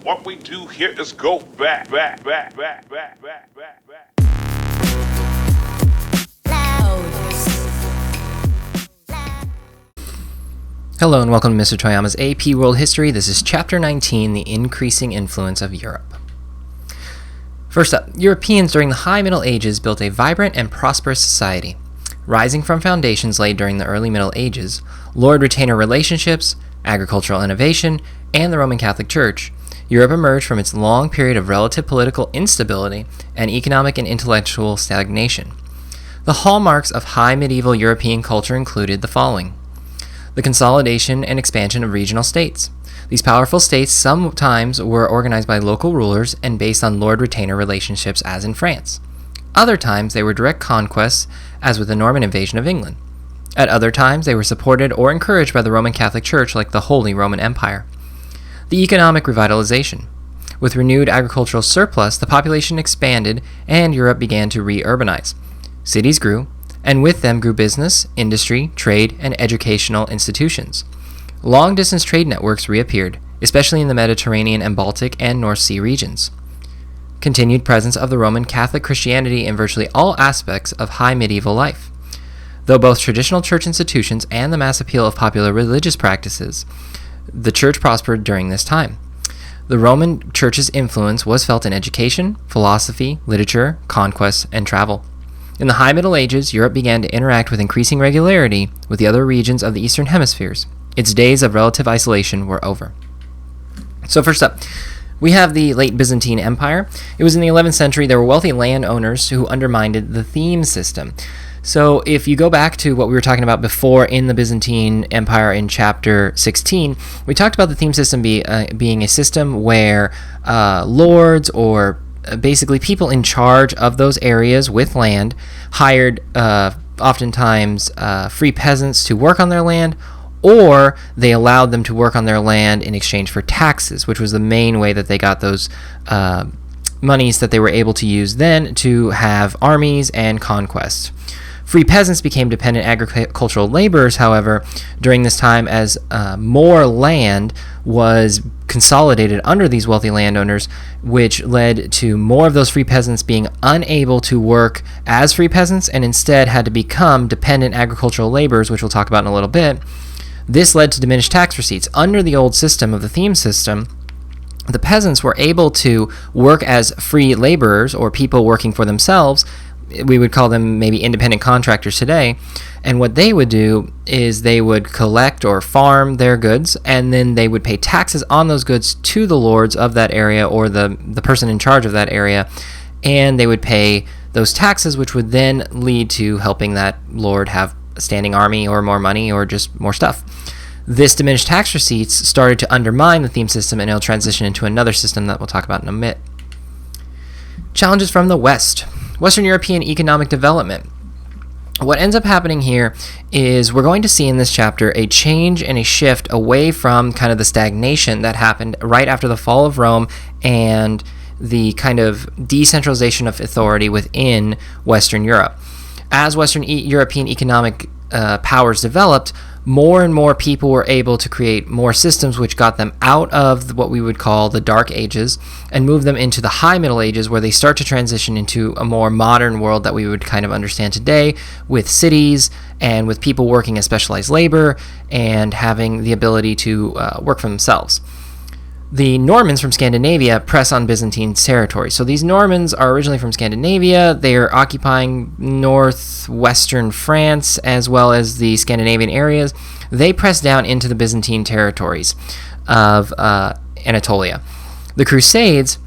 What we do here is go back. Hello and welcome to Mr. Toyama's AP World History. This is Chapter 19, The Increasing Influence of Europe. First up, Europeans during the High Middle Ages built a vibrant and prosperous society. Rising from foundations laid during the early Middle Ages, lord-retainer relationships, agricultural innovation, and the Roman Catholic Church, Europe emerged from its long period of relative political instability and economic and intellectual stagnation. The hallmarks of high medieval European culture included the following: the consolidation and expansion of regional states. These powerful states sometimes were organized by local rulers and based on lord-retainer relationships, as in France. Other times they were direct conquests, as with the Norman invasion of England. At other times they were supported or encouraged by the Roman Catholic Church, like the Holy Roman Empire. The economic revitalization. With renewed agricultural surplus, the population expanded and Europe began to re-urbanize. Cities grew, and with them grew business, industry, trade, and educational institutions. Long-distance trade networks reappeared, especially in the Mediterranean and Baltic and North Sea regions. Continued presence of the Roman Catholic Christianity in virtually all aspects of high medieval life. Though both traditional church institutions and the mass appeal of popular religious practices, the church prospered during this time. The Roman Church's influence was felt in education, philosophy, literature, conquest, and travel. In the High Middle Ages, Europe began to interact with increasing regularity with the other regions of the Eastern Hemispheres. Its days of relative isolation were over. So first up, we have the late Byzantine Empire. It was in the 11th century. There were wealthy landowners who undermined the theme system. So if you go back to what we were talking about before in the Byzantine Empire in chapter 16, we talked about the theme system being a system where lords or basically people in charge of those areas with land hired oftentimes free peasants to work on their land, or they allowed them to work on their land in exchange for taxes, which was the main way that they got those monies that they were able to use then to have armies and conquests. Free peasants became dependent agricultural laborers, however, during this time as more land was consolidated under these wealthy landowners, which led to more of those free peasants being unable to work as free peasants and instead had to become dependent agricultural laborers, which we'll talk about in a little bit. This led to diminished tax receipts. Under the old system of the theme system, the peasants were able to work as free laborers or people working for themselves. We would call them maybe independent contractors today. And what they would do is they would collect or farm their goods, and then they would pay taxes on those goods to the lords of that area or the person in charge of that area. And they would pay those taxes, which would then lead to helping that lord have a standing army or more money or just more stuff. This diminished tax receipts started to undermine the theme system, and it'll transition into another system that we'll talk about in a minute. Challenges from the West. Western European economic development. What ends up happening here is we're going to see in this chapter a change and a shift away from kind of the stagnation that happened right after the fall of Rome and the kind of decentralization of authority within Western Europe. As Western European economic powers developed, more and more people were able to create more systems which got them out of what we would call the Dark Ages and move them into the High Middle Ages, where they start to transition into a more modern world that we would kind of understand today, with cities and with people working as specialized labor and having the ability to work for themselves. The Normans from Scandinavia press on Byzantine territory. So these Normans are originally from Scandinavia. They are occupying northwestern France as well as the Scandinavian areas. They press down into the Byzantine territories of Anatolia. The Crusades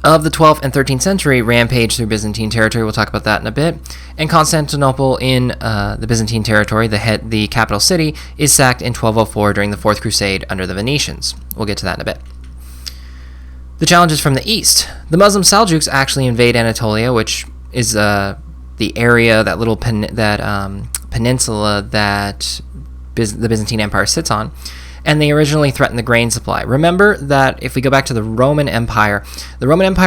of the 12th and 13th century rampage through Byzantine territory. We'll talk about that in a bit. And Constantinople in the Byzantine territory, the capital city, is sacked in 1204 during the Fourth Crusade under the Venetians. We'll get to that in a bit. The challenges from the east. The Muslim Seljuks actually invade Anatolia, which is the area, that little peninsula that the Byzantine Empire sits on. And they originally threatened the grain supply. Remember that if we go back to the Roman Empire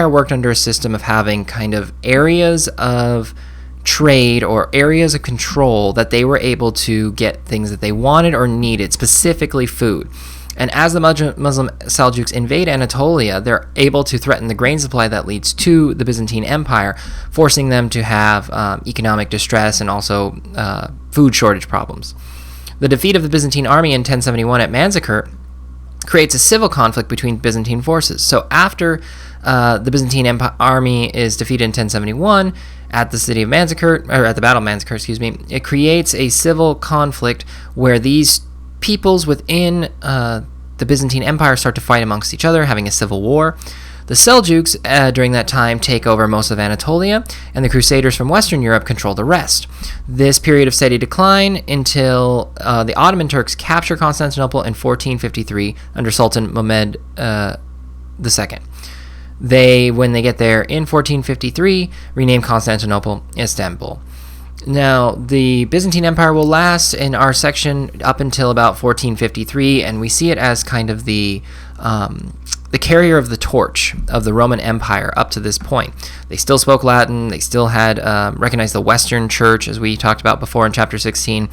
worked under a system of having kind of areas of trade or areas of control that they were able to get things that they wanted or needed, specifically food. And as the Muslim Seljuks invade Anatolia, they're able to threaten the grain supply that leads to the Byzantine Empire, forcing them to have economic distress and also food shortage problems. The defeat of the Byzantine army in 1071 at Manzikert creates a civil conflict between Byzantine forces. So after the Byzantine army is defeated in 1071 at the city of Manzikert, or at the Battle of Manzikert, it creates a civil conflict where these peoples within the Byzantine Empire start to fight amongst each other, having a civil war. The Seljuks, during that time, take over most of Anatolia, and the Crusaders from Western Europe control the rest. This period of steady decline until the Ottoman Turks capture Constantinople in 1453 under Sultan Mehmed II. When they get there in 1453, rename Constantinople Istanbul. Now, the Byzantine Empire will last in our section up until about 1453, and we see it as kind of the carrier of the torch of the Roman Empire up to this point. They still spoke Latin. They still had recognized the Western Church, as we talked about before in chapter 16,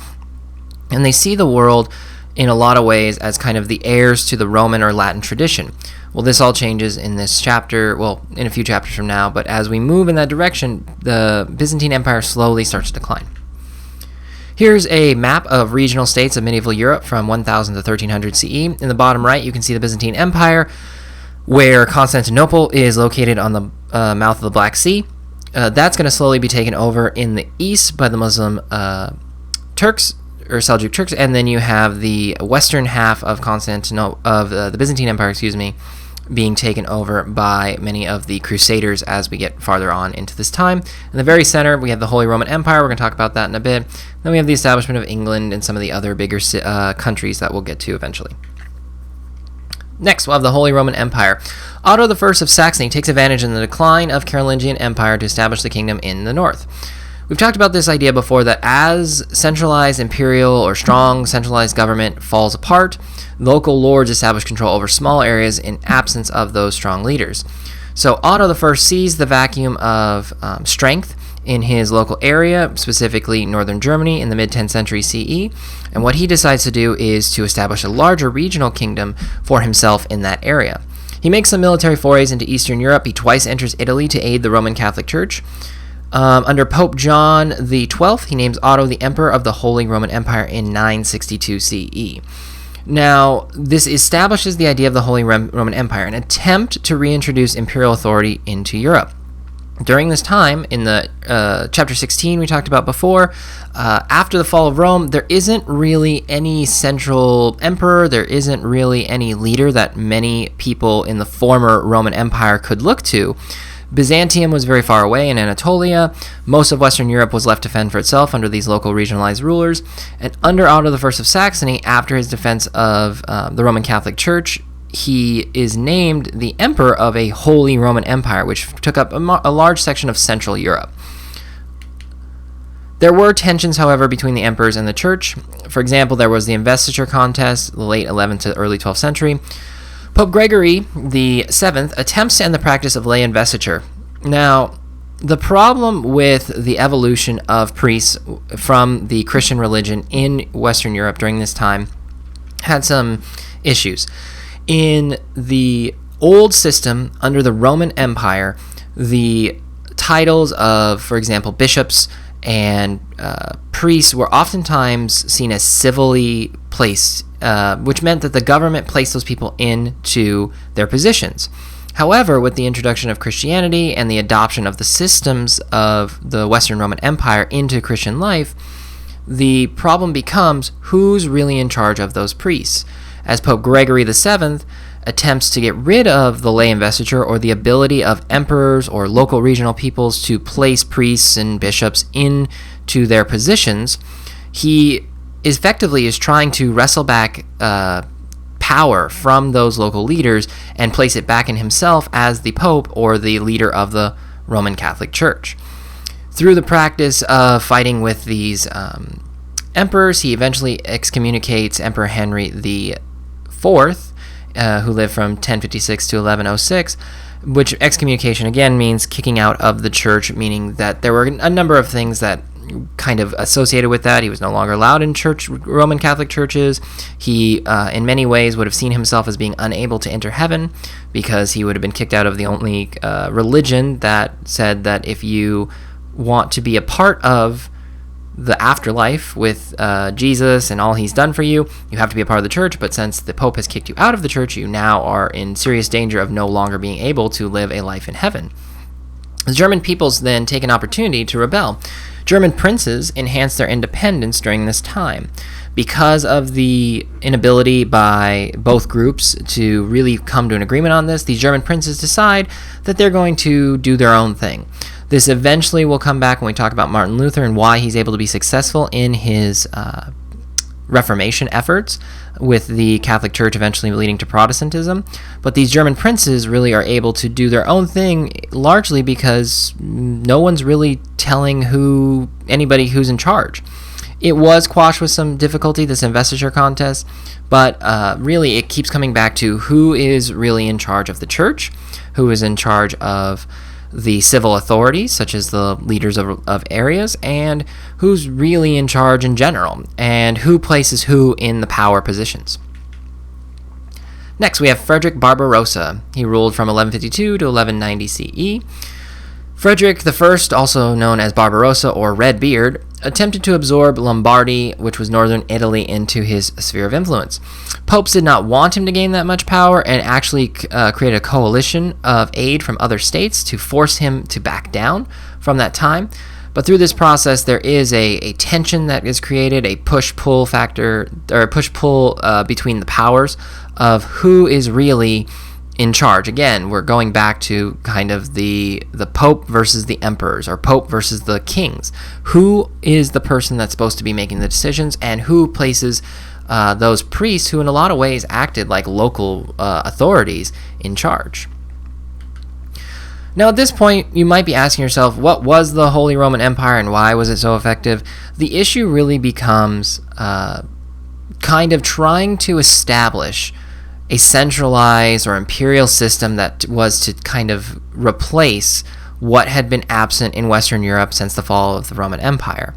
and they see the world in a lot of ways as kind of the heirs to the Roman or Latin tradition. Well, this all changes in this chapter, well, in a few chapters from now, but as we move in that direction, the Byzantine Empire slowly starts to decline. Here's a map of regional states of medieval Europe from 1000 to 1300 CE. In the bottom right, you can see the Byzantine Empire, where Constantinople is located on the mouth of the Black Sea. That's going to slowly be taken over in the east by the Muslim Turks, or Seljuk Turks, and then you have the western half of the Byzantine Empire, being taken over by many of the Crusaders as we get farther on into this time. In the very center, we have the Holy Roman Empire. We're going to talk about that in a bit. Then we have the establishment of England and some of the other bigger countries that we'll get to eventually. Next, we'll have the Holy Roman Empire. Otto I of Saxony takes advantage in the decline of Carolingian Empire to establish the kingdom in the north. We've talked about this idea before, that as centralized imperial or strong centralized government falls apart, local lords establish control over small areas in absence of those strong leaders. So Otto I sees the vacuum of strength in his local area, specifically northern Germany in the mid-10th century CE, and what he decides to do is to establish a larger regional kingdom for himself in that area. He makes some military forays into Eastern Europe. He twice enters Italy to aid the Roman Catholic Church. Under Pope John XII, he names Otto the Emperor of the Holy Roman Empire in 962 CE. Now, this establishes the idea of the Holy Roman Empire, an attempt to reintroduce imperial authority into Europe. During this time, in the chapter 16 we talked about before, after the fall of Rome, there isn't really any central emperor, there isn't really any leader that many people in the former Roman Empire could look to. Byzantium was very far away in Anatolia. Most of Western Europe was left to fend for itself under these local regionalized rulers. And under Otto I of Saxony, after his defense of the Roman Catholic Church, he is named the Emperor of a Holy Roman Empire, which took up a large section of Central Europe. There were tensions, however, between the emperors and the church. For example, there was the investiture contest, the late 11th to early 12th century. Pope Gregory VII attempts to end the practice of lay investiture. Now, the problem with the evolution of priests from the Christian religion in Western Europe during this time had some issues. In the old system, under the Roman Empire, the titles of, for example, bishops and priests were oftentimes seen as civilly placed, which meant that the government placed those people into their positions. However, with the introduction of Christianity and the adoption of the systems of the Western Roman Empire into Christian life, the problem becomes who's really in charge of those priests. As Pope Gregory VII attempts to get rid of the lay investiture, or the ability of emperors or local regional peoples to place priests and bishops into their positions, he effectively is trying to wrestle back power from those local leaders and place it back in himself as the Pope or the leader of the Roman Catholic Church. Through the practice of fighting with these emperors, he eventually excommunicates Emperor Henry IV, who lived from 1056 to 1106, which excommunication again means kicking out of the church, meaning that there were a number of things that kind of associated with that. He was no longer allowed in Roman Catholic churches. He, in many ways, would have seen himself as being unable to enter heaven because he would have been kicked out of the only religion that said that if you want to be a part of the afterlife with Jesus and all he's done for you, you have to be a part of the church. But since the Pope has kicked you out of the church, you now are in serious danger of no longer being able to live a life in heaven. The German peoples then take an opportunity to rebel. German princes enhanced their independence during this time. Because of the inability by both groups to really come to an agreement on this, these German princes decide that they're going to do their own thing. This eventually will come back when we talk about Martin Luther and why he's able to be successful in his Reformation efforts, with the Catholic Church eventually leading to Protestantism. But these German princes really are able to do their own thing, largely because no one's really telling anybody who's in charge. It was quashed with some difficulty, this investiture contest, but really it keeps coming back to who is really in charge of the church, who is in charge of the civil authorities, such as the leaders of areas, and who's really in charge in general, and who places who in the power positions. Next, we have Frederick Barbarossa. He ruled from 1152 to 1190 CE. Frederick I, also known as Barbarossa or Red Beard, attempted to absorb Lombardy, which was northern Italy, into his sphere of influence. Popes did not want him to gain that much power and actually created a coalition of aid from other states to force him to back down from that time. But through this process, there is a tension that is created, a push-pull factor, or a push-pull between the powers of who is really in charge. Again, we're going back to kind of the Pope versus the emperors, or Pope versus the kings. Who is the person that's supposed to be making the decisions, and who places those priests who in a lot of ways acted like local authorities in charge? Now, at this point, you might be asking yourself, what was the Holy Roman Empire and why was it so effective? The issue really becomes kind of trying to establish a centralized or imperial system that was to kind of replace what had been absent in Western Europe since the fall of the Roman Empire.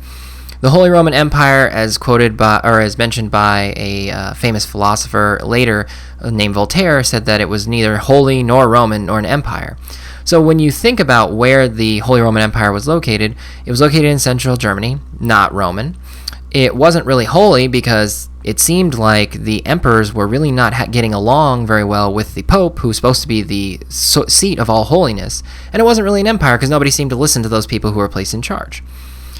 The Holy Roman Empire, as quoted by, or as mentioned by a famous philosopher later named Voltaire, said that it was neither holy nor Roman nor an empire. So when you think about where the Holy Roman Empire was located, it was located in central Germany, not Roman. It wasn't really holy because it seemed like the emperors were really not getting along very well with the Pope, who's supposed to be the seat of all holiness. And it wasn't really an empire because nobody seemed to listen to those people who were placed in charge.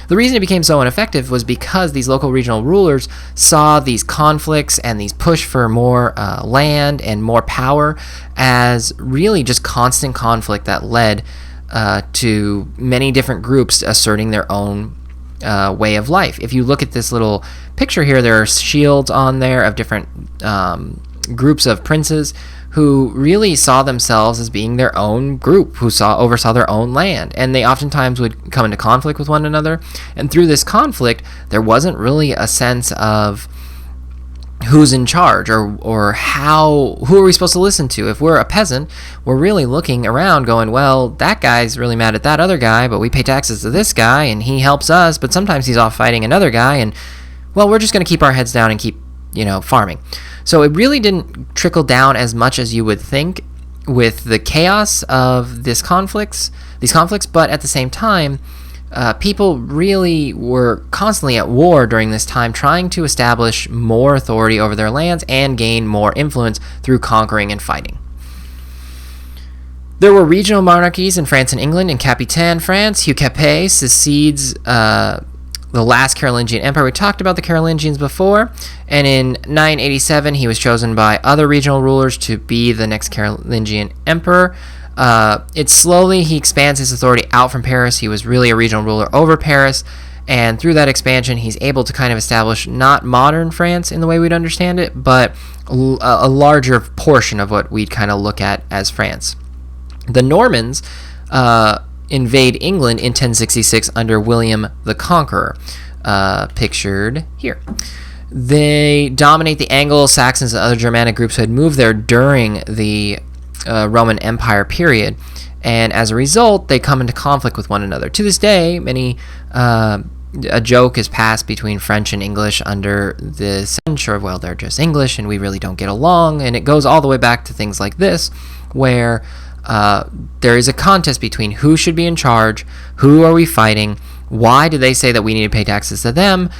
The reason it became so ineffective was because these local regional rulers saw these conflicts and these push for more land and more power as really just constant conflict that led to many different groups asserting their own way of life. If you look at this little picture here, there are shields on there of different groups of princes who really saw themselves as being their own group, who oversaw their own land, and they oftentimes would come into conflict with one another. And through this conflict, there wasn't really a sense of who's in charge or who are we supposed to listen to. If we're a peasant, we're really looking around going, well, that guy's really mad at that other guy, but we pay taxes to this guy and he helps us, but sometimes he's off fighting another guy, and well, we're just going to keep our heads down and keep farming. So it really didn't trickle down as much as you would think with the chaos of these conflicts, but at the same time, people really were constantly at war during this time, trying to establish more authority over their lands and gain more influence through conquering and fighting. There were regional monarchies in France and England. In Capitan France, Hugh Capet succeeds the last Carolingian emperor. We talked about the Carolingians before, and in 987 he was chosen by other regional rulers to be the next Carolingian emperor. He expands his authority out from Paris. He was really a regional ruler over Paris, and through that expansion he's able to kind of establish not modern France in the way we'd understand it, but a larger portion of what we'd kind of look at as France. The Normans invade England in 1066 under William the Conqueror, pictured here. They dominate the Anglo-Saxons and other Germanic groups who had moved there during the Roman Empire period, and as a result, they come into conflict with one another. To this day, many a joke is passed between French and English under the censure of, well, they're just English and we really don't get along. And it goes all the way back to things like this, where there is a contest between who should be in charge, who are we fighting, why do they say that we need to pay taxes to them,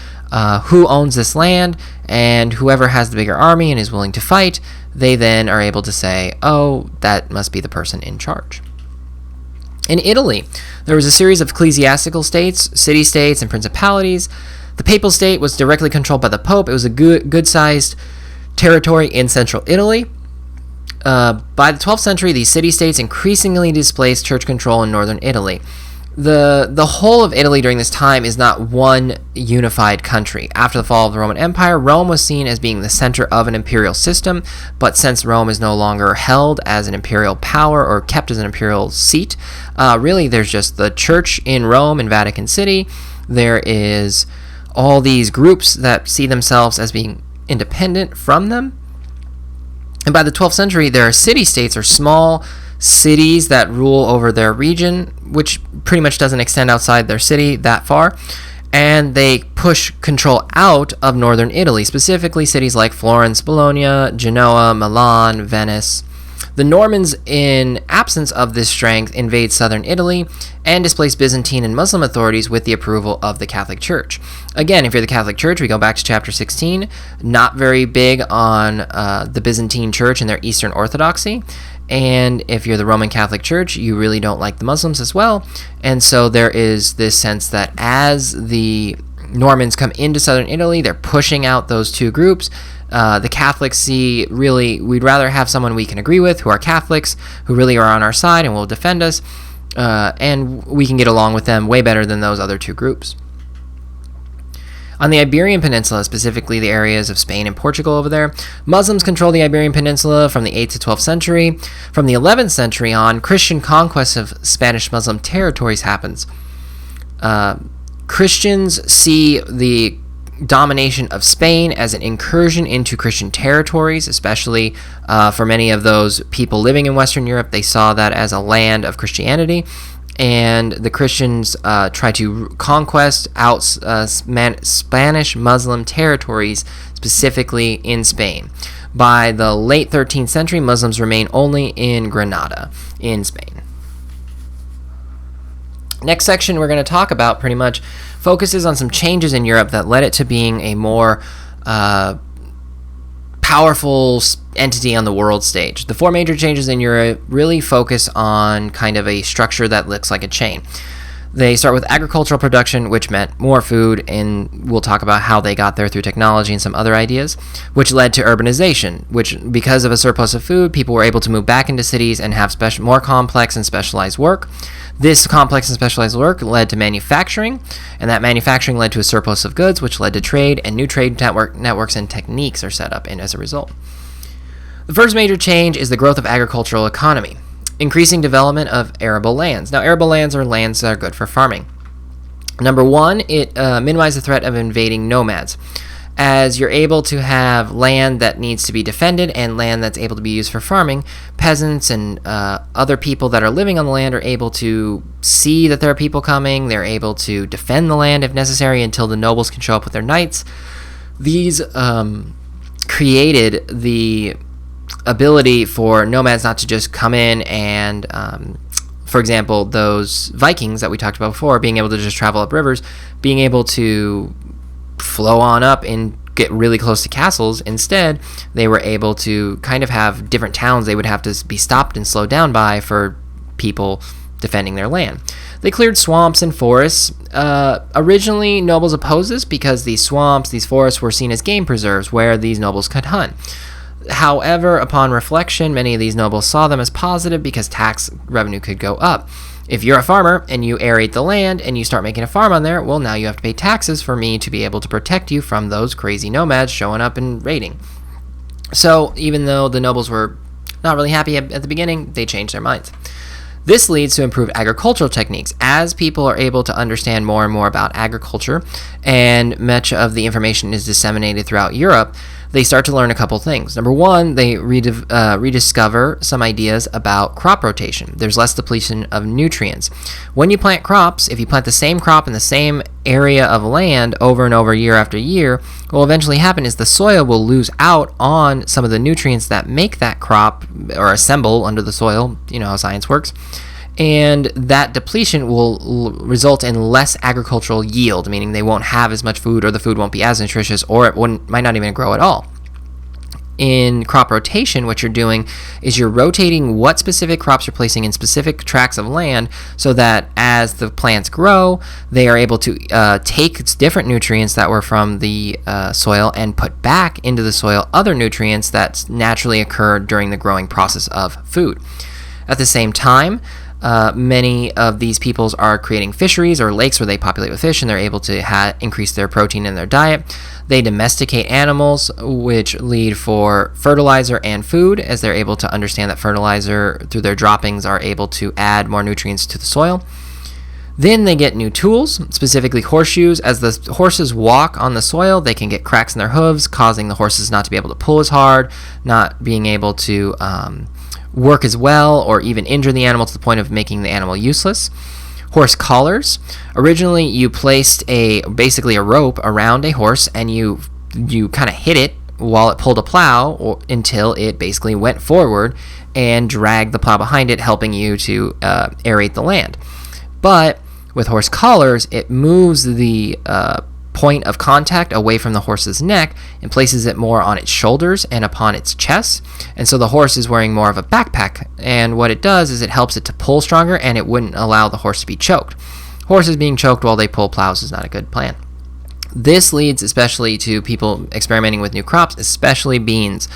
who owns this land, and whoever has the bigger army and is willing to fight, they then are able to say, oh, that must be the person in charge. In Italy, there was a series of ecclesiastical states, city-states, and principalities. The papal state was directly controlled by the Pope. It was a good-sized territory in central Italy. By the 12th century, these city-states increasingly displaced church control in northern Italy. The whole of Italy during this time is not one unified country. After the fall of the Roman Empire, Rome was seen as being the center of an imperial system, but since Rome is no longer held as an imperial power or kept as an imperial seat, really there's just the church in Rome and Vatican City. There is all these groups that see themselves as being independent from them. And by the 12th century, there are city-states or small cities that rule over their region, which pretty much doesn't extend outside their city that far, and they push control out of northern Italy, specifically cities like Florence, Bologna, Genoa, Milan, Venice. The Normans, in absence of this strength, invade southern Italy and displace Byzantine and Muslim authorities with the approval of the Catholic Church. Again, if you're the Catholic Church, we go back to chapter 16, not very big on the Byzantine Church and their Eastern Orthodoxy. And if you're the Roman Catholic Church, you really don't like the Muslims as well. And so there is this sense that as the Normans come into southern Italy, they're pushing out those two groups. The Catholics see, really, we'd rather have someone we can agree with, who are Catholics, who really are on our side and will defend us, and we can get along with them way better than those other two groups. On the Iberian Peninsula, specifically the areas of Spain and Portugal over there, Muslims control the Iberian Peninsula from the 8th to 12th century. From the 11th century on, Christian conquest of Spanish Muslim territories happens. Christians see the domination of Spain as an incursion into Christian territories, especially for many of those people living in Western Europe. They saw that as a land of Christianity. And the Christians try to conquest out Spanish Muslim territories, specifically in Spain. By the late 13th century, Muslims remain only in Granada, in Spain. Next section we're going to talk about pretty much focuses on some changes in Europe that led it to being a more powerful entity on the world stage. The four major changes in Europe really focus on kind of a structure that looks like a chain. They start with agricultural production, which meant more food, and we'll talk about how they got there through technology and some other ideas, which led to urbanization, which, because of a surplus of food, people were able to move back into cities and have more complex and specialized work. This complex and specialized work led to manufacturing, and that manufacturing led to a surplus of goods, which led to trade, and new trade networks and techniques are set up as a result. The first major change is the growth of agricultural economy, increasing development of arable lands. Now, arable lands are lands that are good for farming. Number one, it minimized the threat of invading nomads, as you're able to have land that needs to be defended and land that's able to be used for farming. Peasants and other people that are living on the land are able to see that there are people coming. They're able to defend the land if necessary until the nobles can show up with their knights. These created the ability for nomads not to just come in and, for example, those Vikings that we talked about before, being able to just travel up rivers, being able to flow on up and get really close to castles. Instead, they were able to kind of have different towns they would have to be stopped and slowed down by for people defending their land. They cleared swamps and forests. Originally, nobles opposed this because these swamps, these forests were seen as game preserves where these nobles could hunt. However, upon reflection, many of these nobles saw them as positive because tax revenue could go up. If you're a farmer and you aerate the land and you start making a farm on there, well, now you have to pay taxes for me to be able to protect you from those crazy nomads showing up and raiding. So even though the nobles were not really happy at the beginning, they changed their minds. This leads to improved agricultural techniques. As people are able to understand more and more about agriculture, and much of the information is disseminated throughout Europe, they start to learn a couple things. Number one, they rediscover some ideas about crop rotation. There's less depletion of nutrients. When you plant crops, if you plant the same crop in the same area of land over and over year after year, what will eventually happen is the soil will lose out on some of the nutrients that make that crop or assemble under the soil. You know how science works. And that depletion will result in less agricultural yield, meaning they won't have as much food, or the food won't be as nutritious, or it might not even grow at all. In crop rotation, what you're doing is you're rotating what specific crops you're placing in specific tracts of land, so that as the plants grow, they are able to take different nutrients that were from the soil and put back into the soil other nutrients that naturally occur during the growing process of food. At the same time, many of these peoples are creating fisheries or lakes where they populate with fish, and they're able to increase their protein in their diet. They domesticate animals, which lead for fertilizer and food, as they're able to understand that fertilizer through their droppings are able to add more nutrients to the soil. Then they get new tools, specifically horseshoes. As the horses walk on the soil, they can get cracks in their hooves, causing the horses not to be able to pull as hard, not being able to work as well, or even injure the animal to the point of making the animal useless. Horse collars. Originally, you placed basically a rope around a horse, and you kind of hit it while it pulled a plow until it basically went forward and dragged the plow behind it, helping you to aerate the land. But with horse collars, it moves the point of contact away from the horse's neck and places it more on its shoulders and upon its chest, and so the horse is wearing more of a backpack, and what it does is it helps it to pull stronger, and it wouldn't allow the horse to be choked. Horses being choked while they pull plows is not a good plan. This leads especially to people experimenting with new crops, especially beans.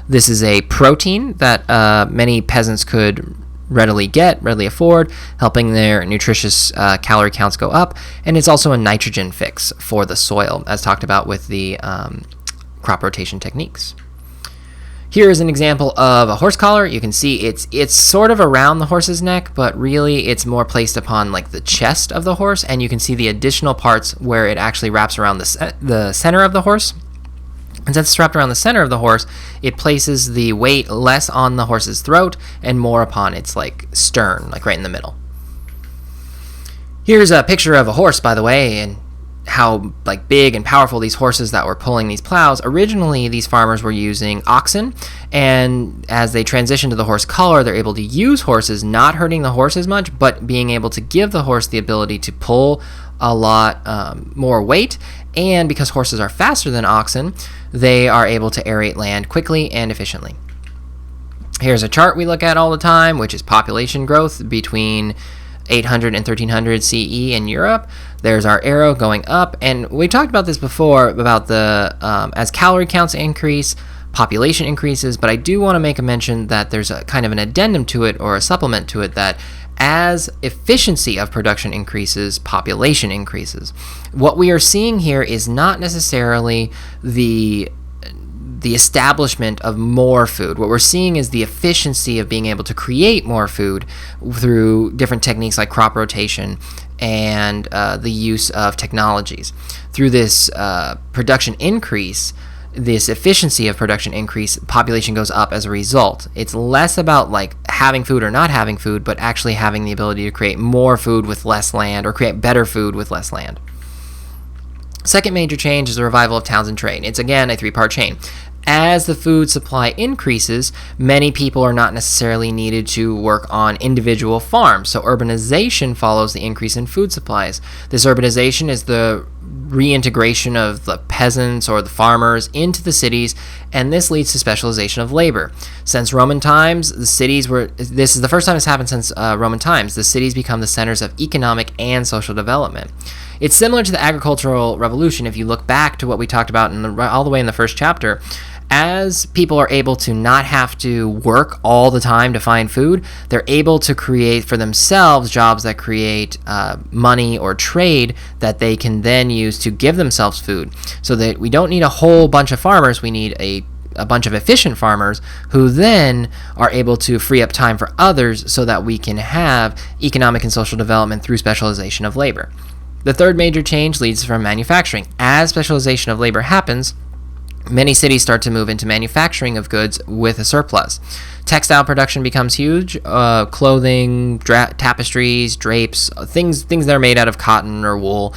This is a protein that many peasants could readily afford, helping their nutritious calorie counts go up, and it's also a nitrogen fix for the soil, as talked about with the crop rotation techniques. Here is an example of a horse collar. You can see it's sort of around the horse's neck, but really it's more placed upon like the chest of the horse, and you can see the additional parts where it actually wraps around the center of the horse. And since it's wrapped around the center of the horse, it places the weight less on the horse's throat and more upon its like stern, like right in the middle. Here's a picture of a horse, by the way, and how like big and powerful these horses that were pulling these plows. Originally, these farmers were using oxen, and as they transitioned to the horse collar, they're able to use horses, not hurting the horse as much, but being able to give the horse the ability to pull a lot more weight. And because horses are faster than oxen, they are able to aerate land quickly and efficiently. Here's a chart we look at all the time, which is population growth between 800 and 1300 CE in Europe. There's our arrow going up, and we talked about this before about the as calorie counts increase, population increases, but I do want to make a mention that there's a kind of an addendum to it, or a supplement to it, that as efficiency of production increases, population increases. What we are seeing here is not necessarily the establishment of more food. What we're seeing is the efficiency of being able to create more food through different techniques like crop rotation and the use of technologies. Through this production increase, this efficiency of production increase, population goes up as a result. It's less about like having food or not having food, but actually having the ability to create more food with less land, or create better food with less land. Second major change is the revival of towns and trade. It's again a three-part chain. As the food supply increases, many people are not necessarily needed to work on individual farms, so urbanization follows the increase in food supplies. This urbanization is the reintegration of the peasants or the farmers into the cities, and this leads to specialization of labor. Since Roman times, this is the first time it's happened since Roman times, the cities become the centers of economic and social development. It's similar to the agricultural revolution. If you look back to what we talked about all the way in the first chapter, as people are able to not have to work all the time to find food, they're able to create for themselves jobs that create money or trade that they can then use to give themselves food. So that we don't need a whole bunch of farmers, we need a bunch of efficient farmers who then are able to free up time for others so that we can have economic and social development through specialization of labor. The third major change leads from manufacturing. As specialization of labor happens, Many cities start to move into manufacturing of goods with a surplus. Textile production becomes huge. Clothing, tapestries, drapes, things that are made out of cotton or wool.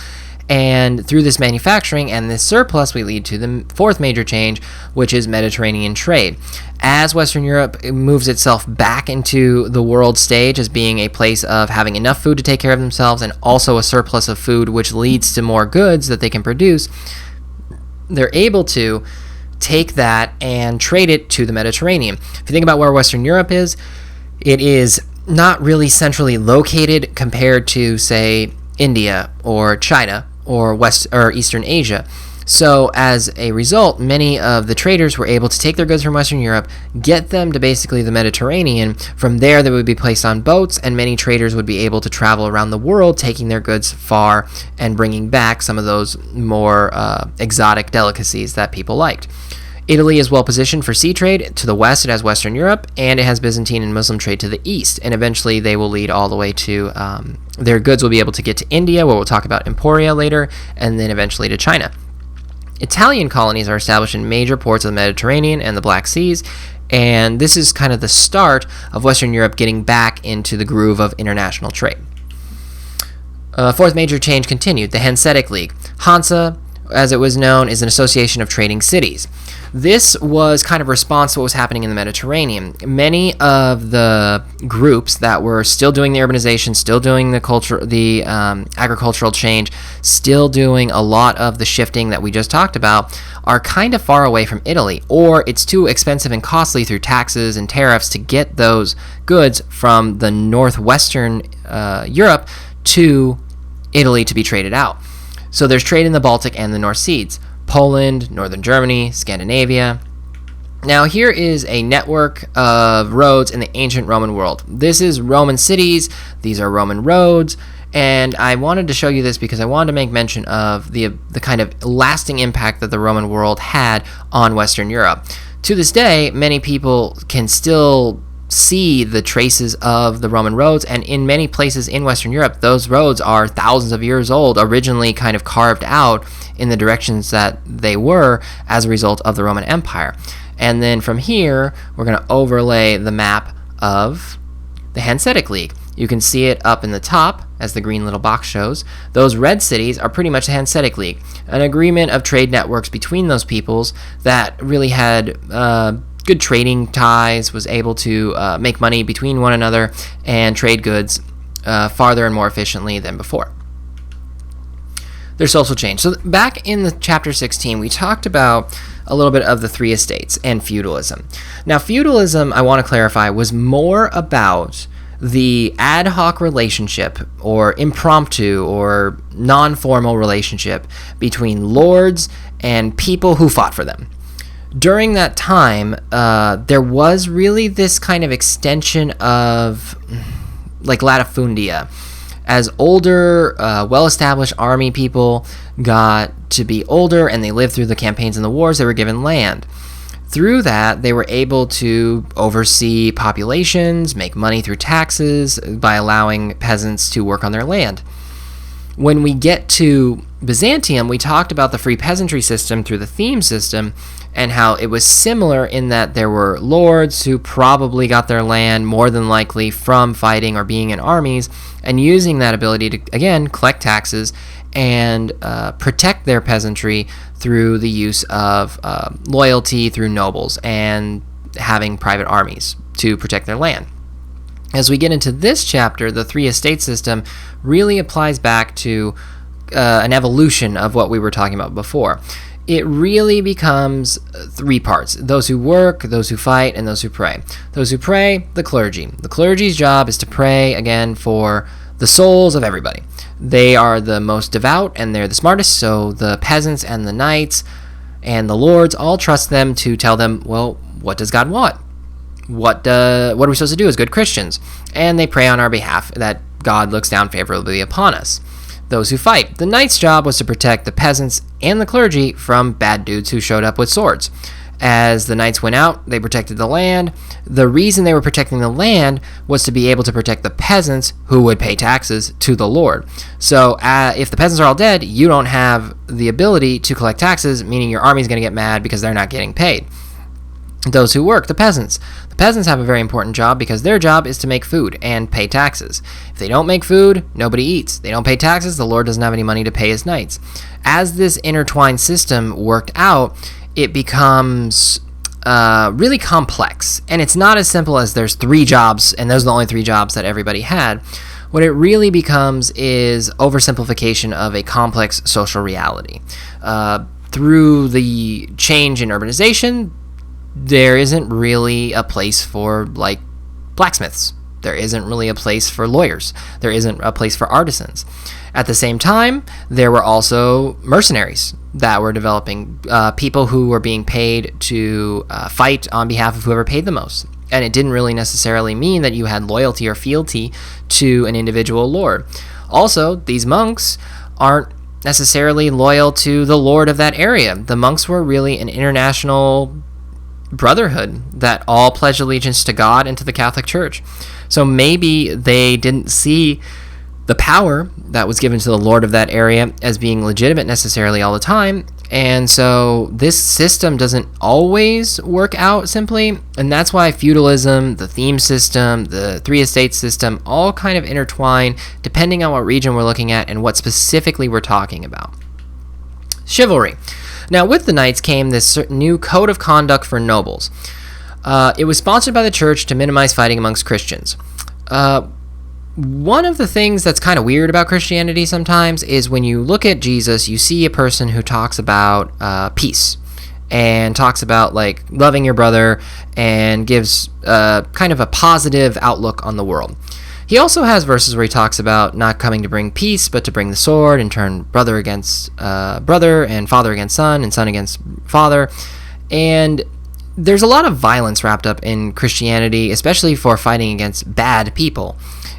And through this manufacturing and this surplus, we lead to the fourth major change, which is Mediterranean trade. As Western Europe moves itself back into the world stage as being a place of having enough food to take care of themselves and also a surplus of food, which leads to more goods that they can produce, they're able to take that and trade it to the Mediterranean. If you think about where Western Europe is, it is not really centrally located compared to, say, India or China or Eastern Asia. So as a result, many of the traders were able to take their goods from Western Europe, get them to basically the Mediterranean. From there, they would be placed on boats, and many traders would be able to travel around the world, taking their goods far and bringing back some of those more exotic delicacies that people liked. Italy is well positioned for sea trade. To the west, it has Western Europe, and it has Byzantine and Muslim trade to the east. And eventually, they will lead all the way to their goods will be able to get to India, where we'll talk about Emporia later, and then eventually to China. Italian colonies are established in major ports of the Mediterranean and the Black Seas, and this is kind of the start of Western Europe getting back into the groove of international trade. Fourth major change continued, the Hanseatic League. Hansa, as it was known, is an association of trading cities. This was kind of a response to what was happening in the Mediterranean. Many of the groups that were still doing the urbanization, still doing the agricultural change, still doing a lot of the shifting that we just talked about, are kind of far away from Italy, or it's too expensive and costly through taxes and tariffs to get those goods from the northwestern Europe to Italy to be traded out. So there's trade in the Baltic and the North Seas. Poland, northern Germany, Scandinavia. Now here is a network of roads in the ancient Roman world. This is Roman cities, these are Roman roads, and I wanted to show you this because I wanted to make mention of the kind of lasting impact that the Roman world had on Western Europe. To this day, many people can still see the traces of the Roman roads, and in many places in Western Europe, those roads are thousands of years old, originally kind of carved out in the directions that they were as a result of the Roman Empire. And then from here, we're going to overlay the map of the Hanseatic League. You can see it up in the top, as the green little box shows. Those red cities are pretty much the Hanseatic League, an agreement of trade networks between those peoples that really had good trading ties, was able to make money between one another and trade goods farther and more efficiently than before. There's social change. So back in the chapter 16, we talked about a little bit of the three estates and feudalism. Now, feudalism, I want to clarify, was more about the ad hoc relationship or impromptu or non-formal relationship between lords and people who fought for them. During that time, there was really this kind of extension of like latifundia. As older, well-established army people got to be older and they lived through the campaigns and the wars, they were given land. Through that, they were able to oversee populations, make money through taxes by allowing peasants to work on their land. When we get to Byzantium, we talked about the free peasantry system through the theme system and how it was similar in that there were lords who probably got their land more than likely from fighting or being in armies and using that ability to, again, collect taxes and protect their peasantry through the use of loyalty through nobles and having private armies to protect their land. As we get into this chapter, the three estate system really applies back to an evolution of what we were talking about before. It really becomes three parts: those who work, those who fight, and those who pray. Those who pray, the clergy. The clergy's job is to pray, again, for the souls of everybody. They are the most devout and they're the smartest, so the peasants and the knights and the lords all trust them to tell them, well, what does God want? What are we supposed to do as good Christians? And they pray on our behalf that God looks down favorably upon us. Those who fight. The knight's job was to protect the peasants and the clergy from bad dudes who showed up with swords. As the knights went out, they protected the land. The reason they were protecting the land was to be able to protect the peasants who would pay taxes to the lord. So if the peasants are all dead, you don't have the ability to collect taxes, meaning your army's going to get mad because they're not getting paid. Those who work, the peasants. The peasants have a very important job because their job is to make food and pay taxes. If they don't make food, nobody eats. They don't pay taxes, the lord doesn't have any money to pay his knights. As this intertwined system worked out, it becomes really complex. And it's not as simple as there's 3 jobs, and those are the only 3 jobs that everybody had. What it really becomes is oversimplification of a complex social reality. Through the change in urbanization, there isn't really a place for, like, blacksmiths. There isn't really a place for lawyers. There isn't a place for artisans. At the same time, there were also mercenaries that were developing, people who were being paid to fight on behalf of whoever paid the most. And it didn't really necessarily mean that you had loyalty or fealty to an individual lord. Also, these monks aren't necessarily loyal to the lord of that area. The monks were really an international brotherhood that all pledged allegiance to God and to the Catholic Church. So maybe they didn't see the power that was given to the lord of that area as being legitimate necessarily all the time. And so this system doesn't always work out simply. And that's why feudalism, the theme system, the 3 estates system, all kind of intertwine depending on what region we're looking at and what specifically we're talking about. Chivalry. Now, with the knights came this new code of conduct for nobles. It was sponsored by the church to minimize fighting amongst Christians. One of the things that's kind of weird about Christianity sometimes is when you look at Jesus, you see a person who talks about peace and talks about, like, loving your brother and gives kind of a positive outlook on the world. He also has verses where he talks about not coming to bring peace, but to bring the sword and turn brother against brother and father against son and son against father. And there's a lot of violence wrapped up in Christianity, especially for fighting against bad people.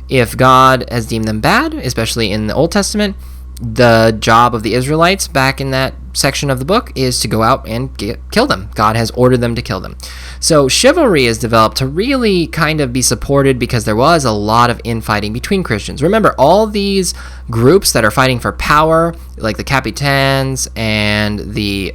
If God has deemed them bad, especially in the Old Testament, the job of the Israelites back in that section of the book is to go out and kill them. God has ordered them to kill them. So chivalry is developed to really kind of be supported because there was a lot of infighting between Christians. Remember, all these groups that are fighting for power, like the Capetans and the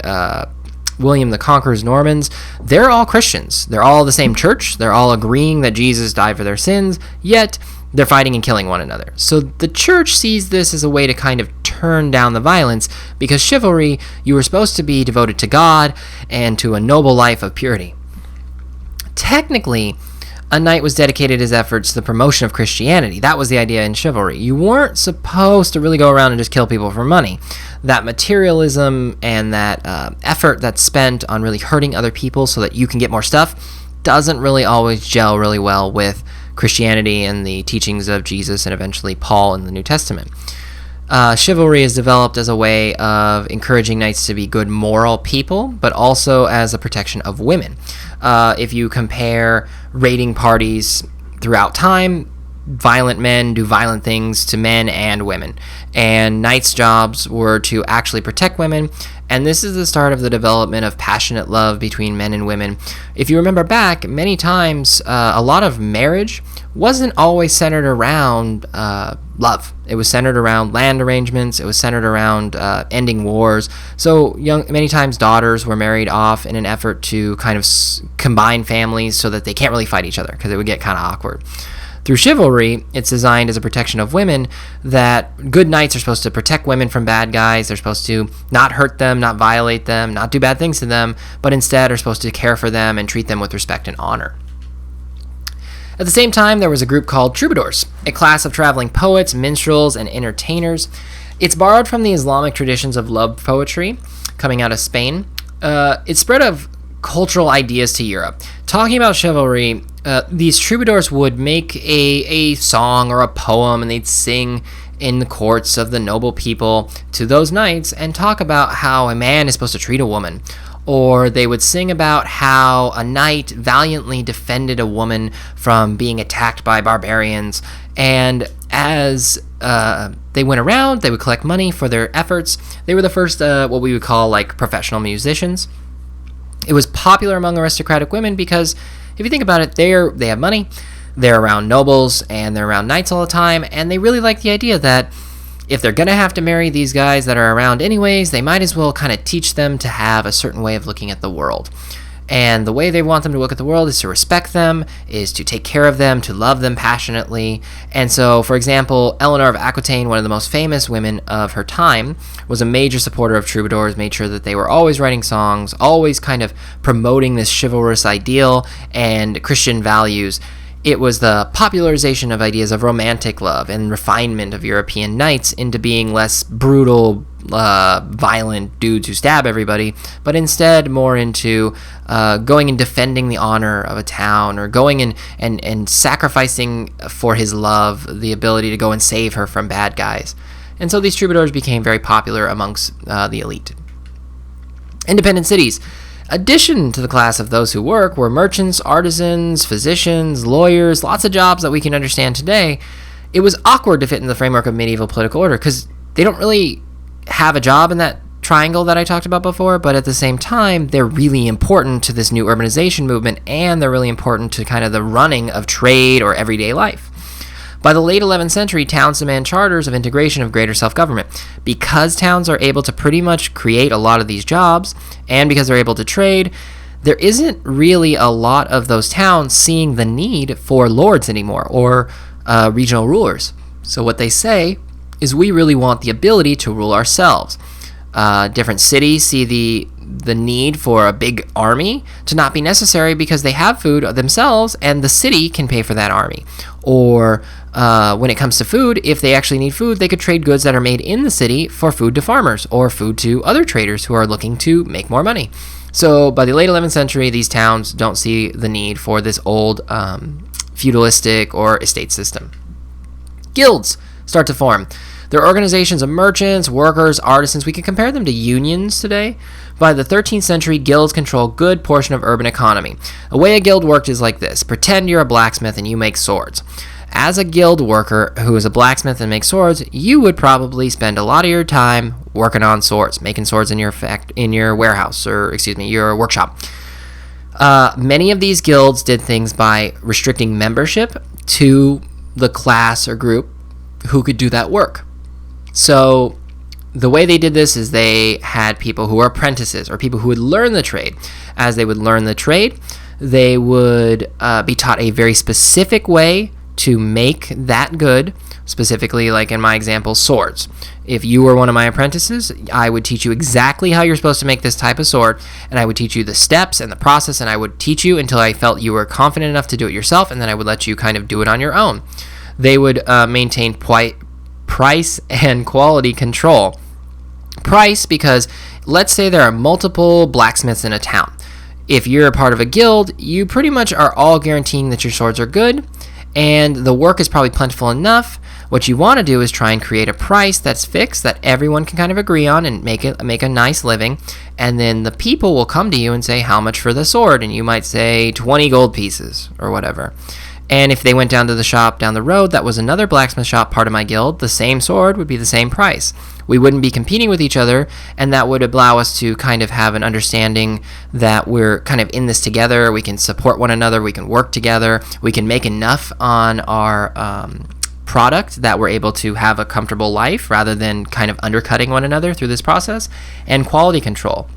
William the Conqueror's Normans, they're all Christians. They're all the same church. They're all agreeing that Jesus died for their sins, yet they're fighting and killing one another. So the church sees this as a way to kind of turn down the violence, because chivalry, you were supposed to be devoted to God and to a noble life of purity. Technically, a knight was dedicated his efforts to the promotion of Christianity. That was the idea in chivalry. You weren't supposed to really go around and just kill people for money. That materialism and that effort that's spent on really hurting other people so that you can get more stuff doesn't really always gel really well with Christianity and the teachings of Jesus and eventually Paul in the New Testament. Chivalry is developed as a way of encouraging knights to be good moral people, but also as a protection of women. If you compare raiding parties throughout time, violent men do violent things to men and women, and knights' jobs were to actually protect women. And this is the start of the development of passionate love between men and women. If you remember back, many times a lot of marriage wasn't always centered around love. It was centered around land arrangements. It was centered around ending wars. So many times daughters were married off in an effort to kind of combine families so that they can't really fight each other, because it would get kind of awkward. Through chivalry, it's designed as a protection of women, that good knights are supposed to protect women from bad guys. They're supposed to not hurt them, not violate them, not do bad things to them, but instead are supposed to care for them and treat them with respect and honor. At the same time, there was a group called Troubadours, a class of traveling poets, minstrels, and entertainers. It's borrowed from the Islamic traditions of love poetry coming out of Spain. It spread of cultural ideas to Europe. Talking about chivalry, these troubadours would make a song or a poem, and they'd sing in the courts of the noble people to those knights and talk about how a man is supposed to treat a woman. Or they would sing about how a knight valiantly defended a woman from being attacked by barbarians. And as they went around, they would collect money for their efforts. They were the first, what we would call, like, professional musicians. It was popular among aristocratic women because, if you think about it, they have money, they're around nobles, and they're around knights all the time, and they really like the idea that if they're going to have to marry these guys that are around anyways, they might as well kind of teach them to have a certain way of looking at the world. And the way they want them to look at the world is to respect them, is to take care of them, to love them passionately. And so, for example, Eleanor of Aquitaine, one of the most famous women of her time, was a major supporter of troubadours, made sure that they were always writing songs, always kind of promoting this chivalrous ideal and Christian values. It was the popularization of ideas of romantic love and refinement of European knights into being less brutal, violent dudes who stab everybody, but instead more into going and defending the honor of a town, or going and sacrificing for his love the ability to go and save her from bad guys. And so these troubadours became very popular amongst the elite. Independent cities. Addition to the class of those who work were merchants, artisans, physicians, lawyers, lots of jobs that we can understand today. It was awkward to fit in the framework of medieval political order because they don't really have a job in that triangle that I talked about before, but at the same time, they're really important to this new urbanization movement, and they're really important to kind of the running of trade or everyday life. By the late 11th century, towns demand charters of integration of greater self-government. Because towns are able to pretty much create a lot of these jobs, and because they're able to trade, there isn't really a lot of those towns seeing the need for lords anymore, or regional rulers. So what they say is, we really want the ability to rule ourselves. Different cities see the need for a big army to not be necessary because they have food themselves and the city can pay for that army. Or when it comes to food, if they actually need food, they could trade goods that are made in the city for food to farmers or food to other traders who are looking to make more money. So by the late 11th century, these towns don't see the need for this old feudalistic or estate system. Guilds start to form. They're organizations of merchants, workers, artisans. We can compare them to unions today. By the 13th century, guilds control a good portion of urban economy. A way a guild worked is like this. Pretend you're a blacksmith and you make swords. As a guild worker who is a blacksmith and makes swords, you would probably spend a lot of your time working on swords, making swords in your warehouse, or your workshop. Many of these guilds did things by restricting membership to the class or group who could do that work. So the way they did this is they had people who were apprentices, or people who would learn the trade. As they would learn the trade, they would be taught a very specific way to make that good, specifically, like in my example, swords. If you were one of my apprentices, I would teach you exactly how you're supposed to make this type of sword, and I would teach you the steps and the process, and I would teach you until I felt you were confident enough to do it yourself, and then I would let you kind of do it on your own. They would maintain price and quality control. Price, because let's say there are multiple blacksmiths in a town. If you're a part of a guild, you pretty much are all guaranteeing that your swords are good, and the work is probably plentiful enough. What you want to do is try and create a price that's fixed, that everyone can kind of agree on, and make a nice living. And then the people will come to you and say, how much for the sword? And you might say 20 gold pieces or whatever. And if they went down to the shop down the road that was another blacksmith shop part of my guild, the same sword would be the same price. We wouldn't be competing with each other, and that would allow us to kind of have an understanding that we're kind of in this together. We can support one another. We can work together. We can make enough on our product that we're able to have a comfortable life rather than kind of undercutting one another through this process. And quality control.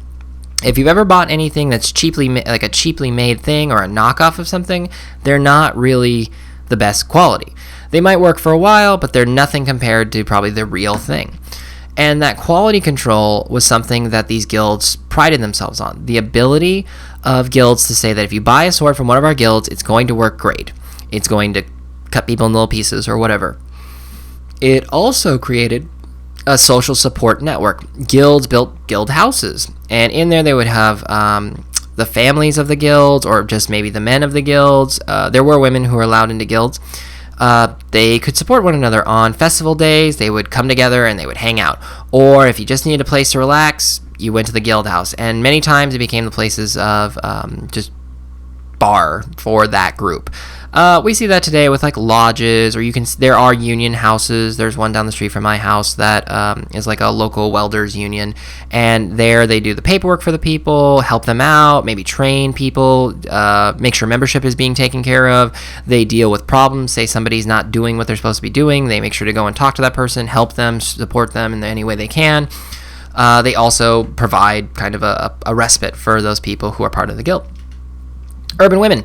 If you've ever bought anything that's like a cheaply made thing or a knockoff of something, they're not really the best quality. They might work for a while, but they're nothing compared to probably the real thing. And that quality control was something that these guilds prided themselves on. The ability of guilds to say that if you buy a sword from one of our guilds, it's going to work great. It's going to cut people in little pieces or whatever. It also created a social support network. Guilds built guild houses, and in there they would have the families of the guilds, or just maybe the men of the guilds. There were women who were allowed into guilds. They could support one another on festival days. They would come together and they would hang out. Or if you just needed a place to relax, you went to the guild house. And many times it became the places of just bar for that group. We see that today with like lodges, or there are union houses. There's one down the street from my house that is like a local welders union, and there they do the paperwork for the people, help them out, maybe train people, make sure membership is being taken care of. They deal with problems. Say somebody's not doing what they're supposed to be doing, they make sure to go and talk to that person, help them, support them in any way they can. They also provide kind of a respite for those people who are part of the guild. Urban women.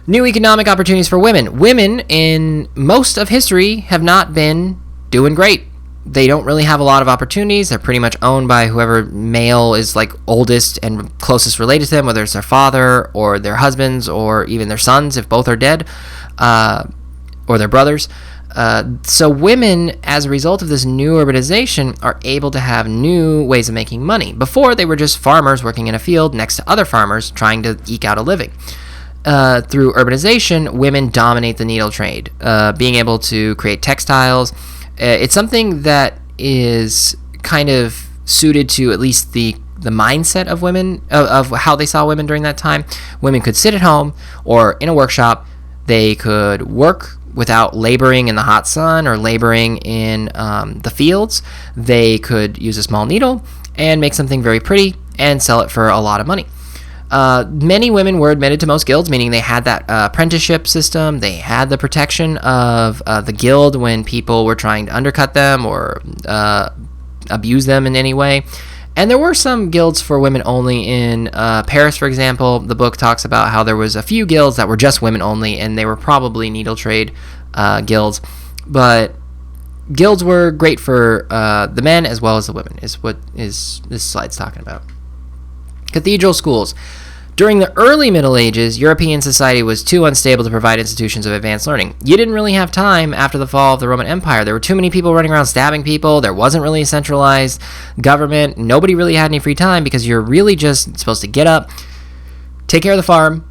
New economic opportunities for women. Women in most of history have not been doing great. They don't really have a lot of opportunities. They're pretty much owned by whoever male is like oldest and closest related to them, whether it's their father or their husbands or even their sons if both are dead, or their brothers. So women, as a result of this new urbanization, are able to have new ways of making money. Before, they were just farmers working in a field next to other farmers trying to eke out a living. Through urbanization, women dominate the needle trade, being able to create textiles. It's something that is kind of suited to at least the mindset of women, of how they saw women during that time. Women could sit at home or in a workshop. They could work without laboring in the hot sun or laboring in the fields. They could use a small needle and make something very pretty and sell it for a lot of money. Many women were admitted to most guilds, meaning they had that apprenticeship system. They had the protection of the guild when people were trying to undercut them or abuse them in any way. And there were some guilds for women only in Paris, for example. The book talks about how there was a few guilds that were just women only, and they were probably needle trade guilds. But guilds were great for the men as well as the women, is what this slide's talking about. Cathedral schools. During the early Middle Ages, European society was too unstable to provide institutions of advanced learning. You didn't really have time after the fall of the Roman Empire. There were too many people running around stabbing people. There wasn't really a centralized government. Nobody really had any free time because you're really just supposed to get up, take care of the farm,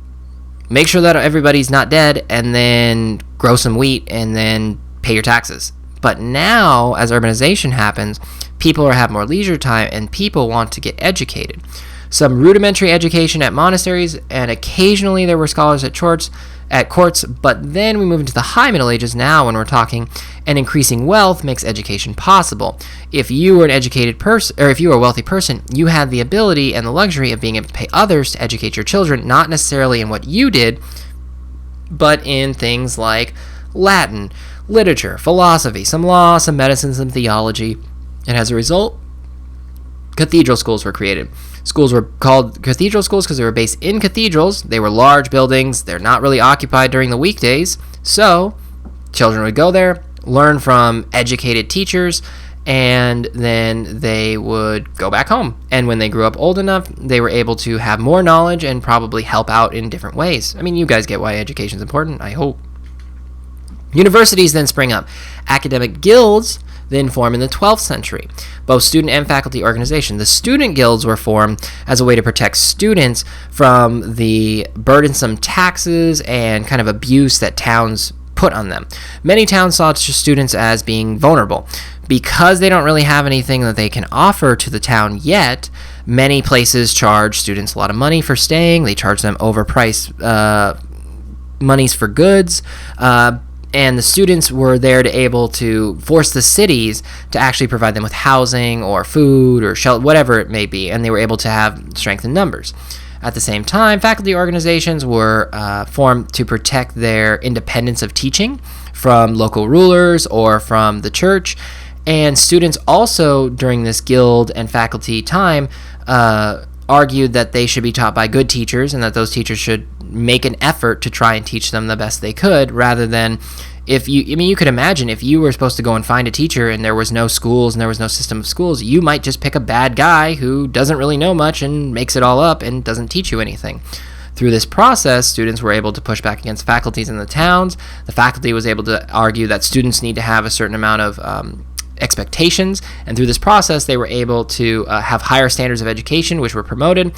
make sure that everybody's not dead, and then grow some wheat and then pay your taxes. But now, as urbanization happens, people have more leisure time and people want to get educated. Some rudimentary education at monasteries, and occasionally there were scholars at courts, but then we move into the High Middle Ages now when we're talking, and increasing wealth makes education possible. If you were an educated person, or if you were a wealthy person, you had the ability and the luxury of being able to pay others to educate your children, not necessarily in what you did, but in things like Latin, literature, philosophy, some law, some medicine, some theology, and as a result, cathedral schools were created. Schools were called cathedral schools because they were based in cathedrals. They were large buildings. They're not really occupied during the weekdays. So children would go there, learn from educated teachers, and then they would go back home. And when they grew up old enough, they were able to have more knowledge and probably help out in different ways. I mean, you guys get why education is important, I hope. Universities then spring up. Academic guilds then formed in the 12th century, both student and faculty organization. The student guilds were formed as a way to protect students from the burdensome taxes and kind of abuse that towns put on them. Many towns saw students as being vulnerable. Because they don't really have anything that they can offer to the town yet, many places charge students a lot of money for staying. They charge them overpriced monies for goods. And the students were there to able to force the cities to actually provide them with housing or food or shelter, whatever it may be, and they were able to have strength in numbers. At the same time, faculty organizations were formed to protect their independence of teaching from local rulers or from the church, and students also, during this guild and faculty time, argued that they should be taught by good teachers and that those teachers should make an effort to try and teach them the best they could, rather than you could imagine if you were supposed to go and find a teacher and there was no schools and there was no system of schools, you might just pick a bad guy who doesn't really know much and makes it all up and doesn't teach you anything. Through this process, students were able to push back against faculties in the towns. The faculty was able to argue that students need to have a certain amount of expectations, and through this process they were able to have higher standards of education which were promoted,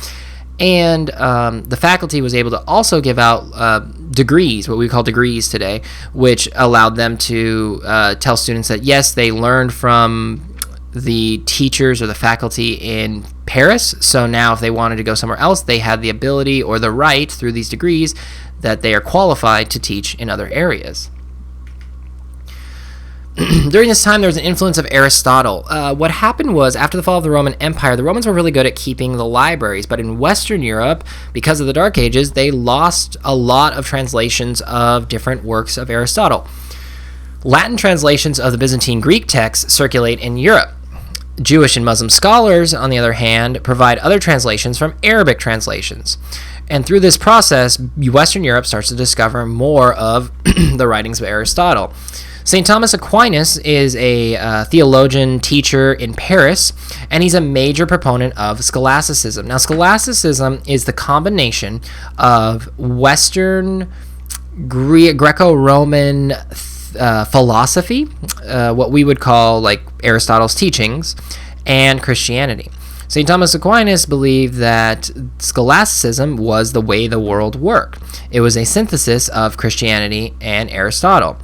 and the faculty was able to also give out degrees, what we call degrees today, which allowed them to tell students that yes, they learned from the teachers or the faculty in Paris. So now if they wanted to go somewhere else, they had the ability or the right through these degrees that they are qualified to teach in other areas. During this time, there was an influence of Aristotle. What happened was, after the fall of the Roman Empire, the Romans were really good at keeping the libraries, but in Western Europe, because of the Dark Ages, they lost a lot of translations of different works of Aristotle. Latin translations of the Byzantine Greek texts circulate in Europe. Jewish and Muslim scholars, on the other hand, provide other translations from Arabic translations. And through this process, Western Europe starts to discover more of the writings of Aristotle. St. Thomas Aquinas is a theologian teacher in Paris, and he's a major proponent of scholasticism. Now, scholasticism is the combination of Western Greco-Roman philosophy, what we would call like Aristotle's teachings, and Christianity. St. Thomas Aquinas believed that scholasticism was the way the world worked. It was a synthesis of Christianity and Aristotle.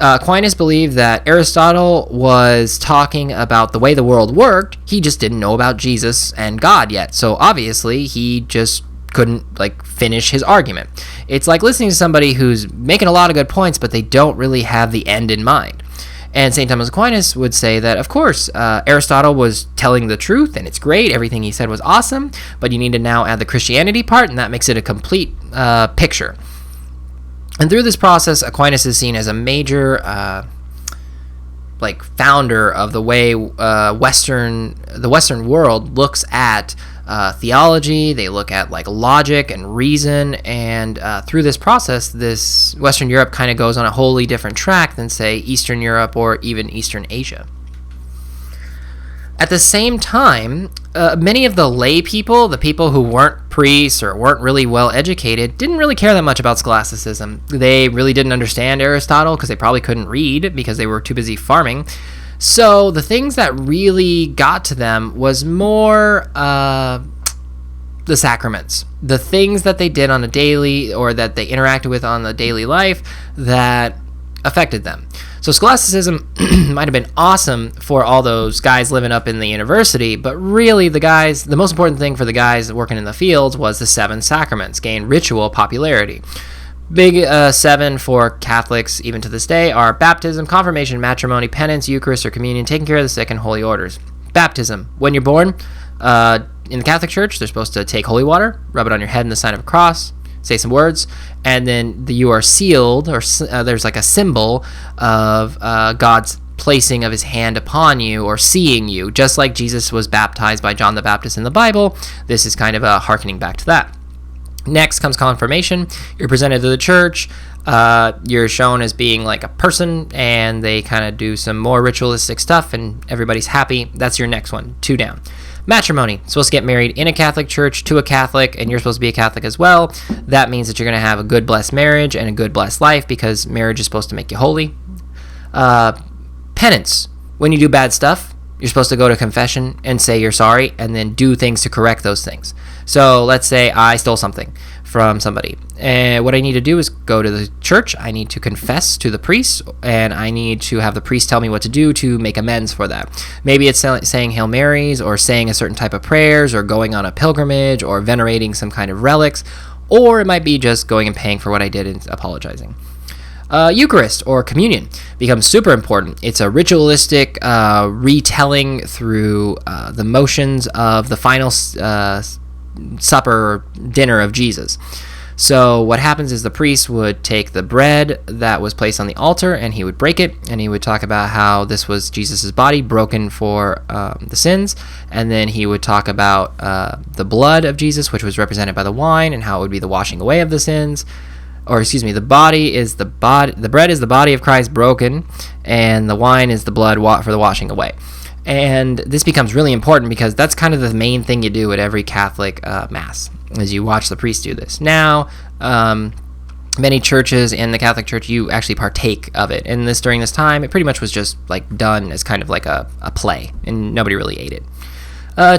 Aquinas believed that Aristotle was talking about the way the world worked. He just didn't know about Jesus and God yet. So obviously, he just couldn't finish his argument. It's like listening to somebody who's making a lot of good points, but they don't really have the end in mind. And St. Thomas Aquinas would say that, of course, Aristotle was telling the truth, and it's great. Everything he said was awesome, but you need to now add the Christianity part, and that makes it a complete picture. And through this process, Aquinas is seen as a major founder of the way the Western world looks at theology. They look at logic and reason, and through this process, this Western Europe kind of goes on a wholly different track than, say, Eastern Europe or even Eastern Asia. At the same time, many of the lay people, the people who weren't priests or weren't really well educated, didn't really care that much about scholasticism. They really didn't understand Aristotle because they probably couldn't read because they were too busy farming. So the things that really got to them was more the sacraments, the things that they did on a daily or that they interacted with on the daily life that affected them. So scholasticism might have been awesome for all those guys living up in the university, but really the most important thing for the guys working in the fields was the 7 sacraments gained ritual popularity. Big 7 for Catholics, even to this day, are baptism, confirmation, matrimony, penance, Eucharist, or communion, taking care of the sick, and holy orders. Baptism. When you're born, in the Catholic Church, they're supposed to take holy water, rub it on your head in the sign of a cross, say some words, and then you are sealed, or there's a symbol of God's placing of his hand upon you or seeing you, just like Jesus was baptized by John the Baptist in the Bible. This is kind of a hearkening back to that. Next comes confirmation. You're presented to the church. You're shown as being like a person, and they kind of do some more ritualistic stuff, and everybody's happy. That's your next one, 2 down. Matrimony. Supposed to get married in a Catholic church to a Catholic, and you're supposed to be a Catholic as well. That means that you're going to have a good, blessed marriage and a good, blessed life, because marriage is supposed to make you holy. Penance. When you do bad stuff, you're supposed to go to confession and say you're sorry, and then do things to correct those things. So let's say I stole something from somebody, and what I need to do is go to the church. I need to confess to the priest, and I need to have the priest tell me what to do to make amends for that. Maybe it's saying Hail Marys, or saying a certain type of prayers, or going on a pilgrimage, or venerating some kind of relics, or it might be just going and paying for what I did and apologizing. Eucharist or communion becomes super important. It's a ritualistic retelling through the motions of the final supper or dinner of Jesus. So what happens is the priest would take the bread that was placed on the altar, and he would break it, and he would talk about how this was Jesus' body broken for the sins, and then he would talk about the blood of Jesus, which was represented by the wine, and how it would be the washing away of the sins. Or excuse me, the bread is the body of Christ broken, and the wine is the blood for the washing away. And this becomes really important because that's kind of the main thing you do at every Catholic mass, is you watch the priest do this. Now, many churches in the Catholic Church, you actually partake of it. And during this time, it pretty much was just done as kind of like a play, and nobody really ate it.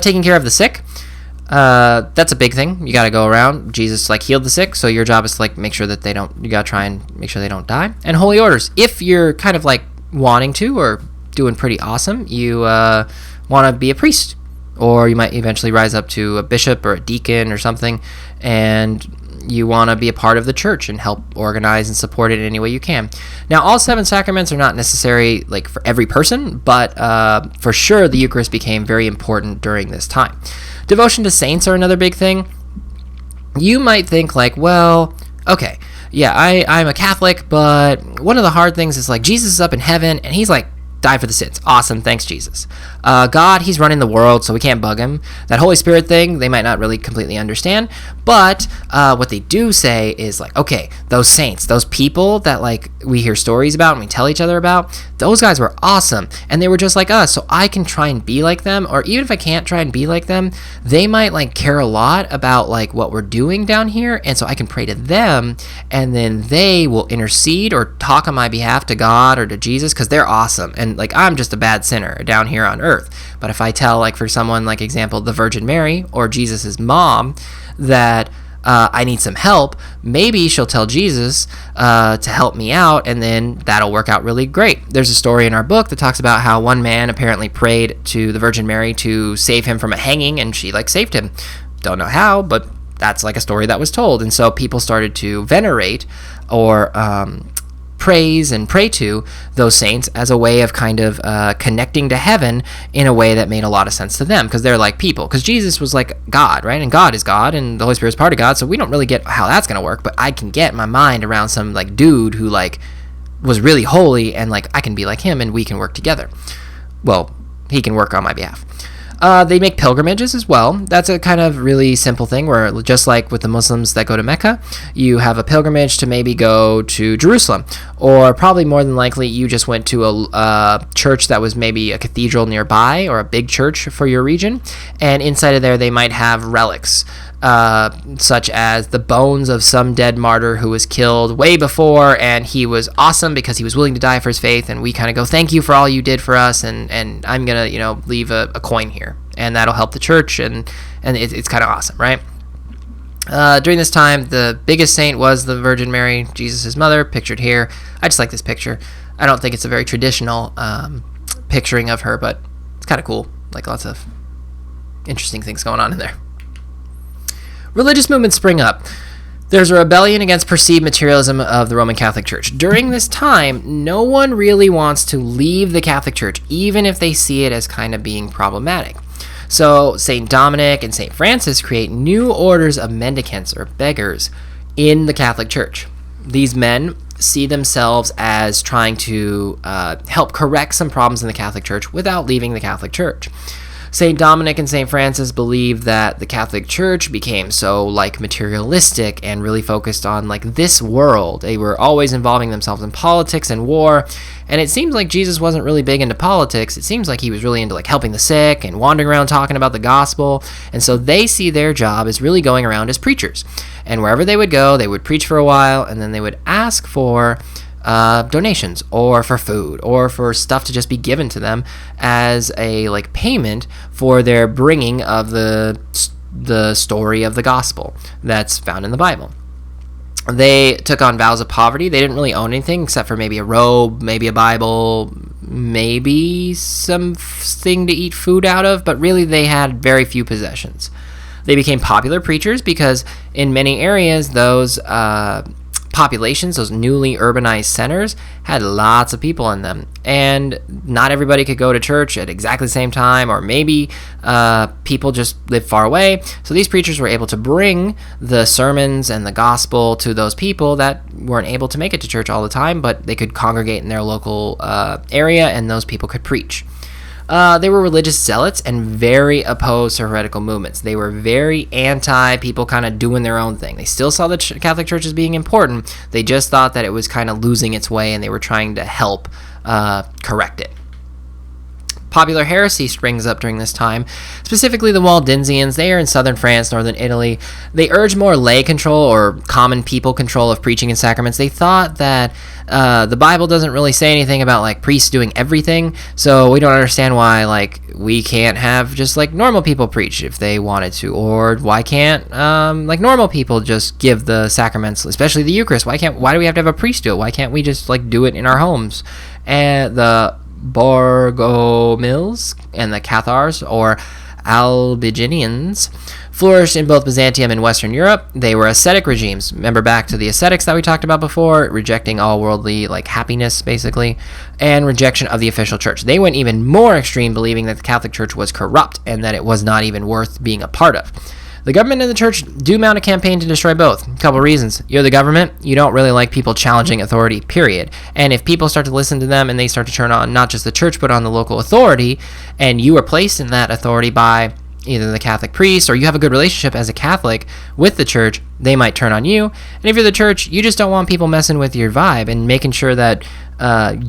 Taking care of the sick. That's a big thing. You got to go around. Jesus healed the sick, so your job is to make sure that you got to try and make sure they don't die. And holy orders. If you're kind of wanting to or doing pretty awesome, you want to be a priest, or you might eventually rise up to a bishop or a deacon or something, and you want to be a part of the church and help organize and support it in any way you can. Now, all 7 sacraments are not necessary like for every person, but for sure the Eucharist became very important during this time. Devotion to saints are another big thing. You might think like, well, okay, yeah, I'm a Catholic, but one of the hard things is like Jesus is up in heaven and he's like died for the sins. Awesome, thanks Jesus. God, he's running the world, so we can't bug him. That Holy Spirit thing, they might not really completely understand, but what they do say is like, okay, those saints, those people that like we hear stories about and we tell each other about, those guys were awesome, and they were just like us, so I can try and be like them, or even if I can't try and be like them, they might like care a lot about like what we're doing down here, and so I can pray to them, and then they will intercede or talk on my behalf to God or to Jesus, because they're awesome, and like I'm just a bad sinner down here on earth. But if I tell like for someone like example the Virgin Mary or Jesus's mom that I need some help, maybe she'll tell Jesus to help me out, and then that'll work out really great. There's a story in our book that talks about how one man apparently prayed to the Virgin Mary to save him from a hanging, and she like saved him. Don't know how, but that's like a story that was told. And so people started to venerate or praise and pray to those saints as a way of kind of connecting to heaven in a way that made a lot of sense to them, because they're like people, because Jesus was like God, right? And God is God, and the Holy Spirit is part of God, so we don't really get how that's going to work, but I can get my mind around some like dude who like was really holy, and like I can be like him and we can work together. Well, he can work on my behalf. They make pilgrimages as well. That's a kind of really simple thing where, just like with the Muslims that go to Mecca, you have a pilgrimage to maybe go to Jerusalem, or probably more than likely you just went to a church that was maybe a cathedral nearby or a big church for your region, and inside of there they might have relics, such as the bones of some dead martyr who was killed way before, and he was awesome because he was willing to die for his faith, and we kind of go, thank you for all you did for us, and I'm gonna leave a coin here, and that'll help the church, and it's kind of awesome, right? During this time, the biggest saint was the Virgin Mary, Jesus' mother, pictured here. I just like this picture. I don't think it's a very traditional picturing of her, but it's kind of cool. Like lots of interesting things going on in there. Religious movements spring up. There's a rebellion against perceived materialism of the Roman Catholic Church. During this time, no one really wants to leave the Catholic Church, even if they see it as kind of being problematic. So St. Dominic and St. Francis create new orders of mendicants or beggars in the Catholic Church. These men see themselves as trying to help correct some problems in the Catholic Church without leaving the Catholic Church. St. Dominic and St. Francis believed that the Catholic Church became so like materialistic and really focused on like this world. They were always involving themselves in politics and war, and it seems like Jesus wasn't really big into politics. It seems like he was really into like helping the sick and wandering around talking about the gospel, and so they see their job as really going around as preachers, and wherever they would go, they would preach for a while, and then they would ask for donations or for food or for stuff to just be given to them as a like payment for their bringing of the story of the gospel that's found in the Bible. They took on vows of poverty. They didn't really own anything except for maybe a robe, maybe a Bible, maybe something to eat food out of, but really they had very few possessions. They became popular preachers because in many areas those populations, those newly urbanized centers, had lots of people in them, and not everybody could go to church at exactly the same time, or maybe people just lived far away, so these preachers were able to bring the sermons and the gospel to those people that weren't able to make it to church all the time, but they could congregate in their local area, and those people could preach. They were religious zealots and very opposed to heretical movements. They were very anti people kind of doing their own thing. They still saw the Catholic Church as being important. They just thought that it was kind of losing its way, and they were trying to help correct it. Popular heresy springs up during this time, specifically the Waldensians. They are in southern France, northern Italy. They urge more lay control or common people control of preaching and sacraments. They thought that the Bible doesn't really say anything about like priests doing everything, so we don't understand why like we can't have just like normal people preach if they wanted to, or why can't like normal people just give the sacraments, especially the Eucharist. Why do we have to have a priest do it? Why can't we just like do it in our homes? And the Borgomils and the Cathars, or Albiginians, flourished in both Byzantium and Western Europe. They were ascetic regimes. Remember back to the ascetics that we talked about before, rejecting all worldly happiness, basically, and rejection of the official church. They went even more extreme, believing that the Catholic Church was corrupt and that it was not even worth being a part of. The government and the church do mount a campaign to destroy both. A couple reasons. You're the government, you don't really like people challenging authority, period. And if people start to listen to them and they start to turn on not just the church but on the local authority, and you are placed in that authority by either the Catholic priest or you have a good relationship as a Catholic with the church, they might turn on you. And if you're the church, you just don't want people messing with your vibe and making sure that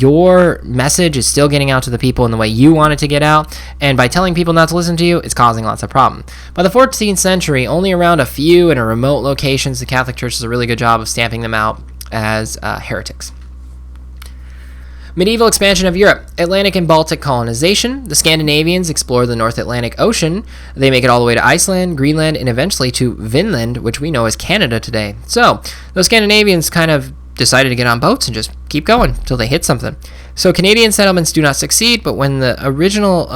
your message is still getting out to the people in the way you want it to get out. And by telling people not to listen to you, it's causing lots of problems. By the 14th century, only around a few in a remote locations, the Catholic Church does a really good job of stamping them out as heretics. Medieval expansion of Europe. Atlantic and Baltic colonization. The Scandinavians explore the North Atlantic Ocean. They make it all the way to Iceland, Greenland, and eventually to Vinland, which we know as Canada today. So, those Scandinavians kind of decided to get on boats and just keep going until they hit something. So, Canadian settlements do not succeed, but when the original